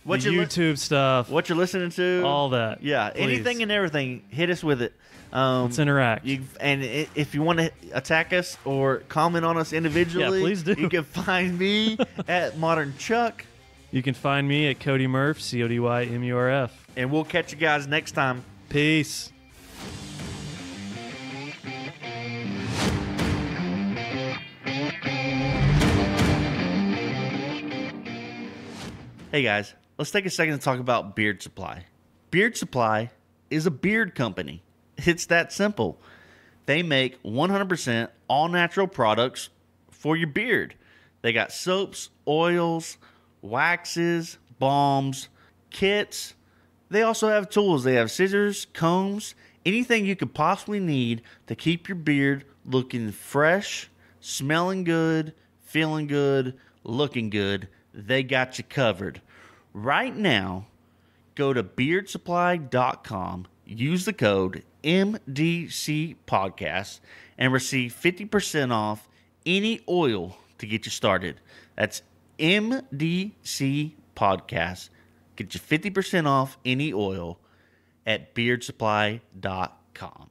What the you li- YouTube stuff, what you're listening to, all that. yeah, Please. anything and everything. Hit us with it. Let's interact. If you want to attack us or comment on us individually, Yeah, please do. You can find me at Modern Chuck, You can find me at Cody Murph, CODYMURF. and we'll catch you guys next time. Peace. Hey guys, let's take a second to talk about Beard Supply. Beard Supply is a beard company. It's that simple. They make 100% all natural products for your beard. They got soaps, oils, waxes, balms, kits. They also have tools. They have scissors, combs, anything you could possibly need to keep your beard looking fresh, smelling good, feeling good, looking good. They got you covered. Right now, go to beardsupply.com, use the code MDC Podcast, and receive 50% off any oil to get you started. That's MDC Podcast. Get you 50% off any oil at beardsupply.com.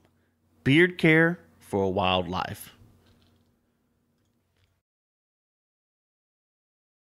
Beard care for a wild life.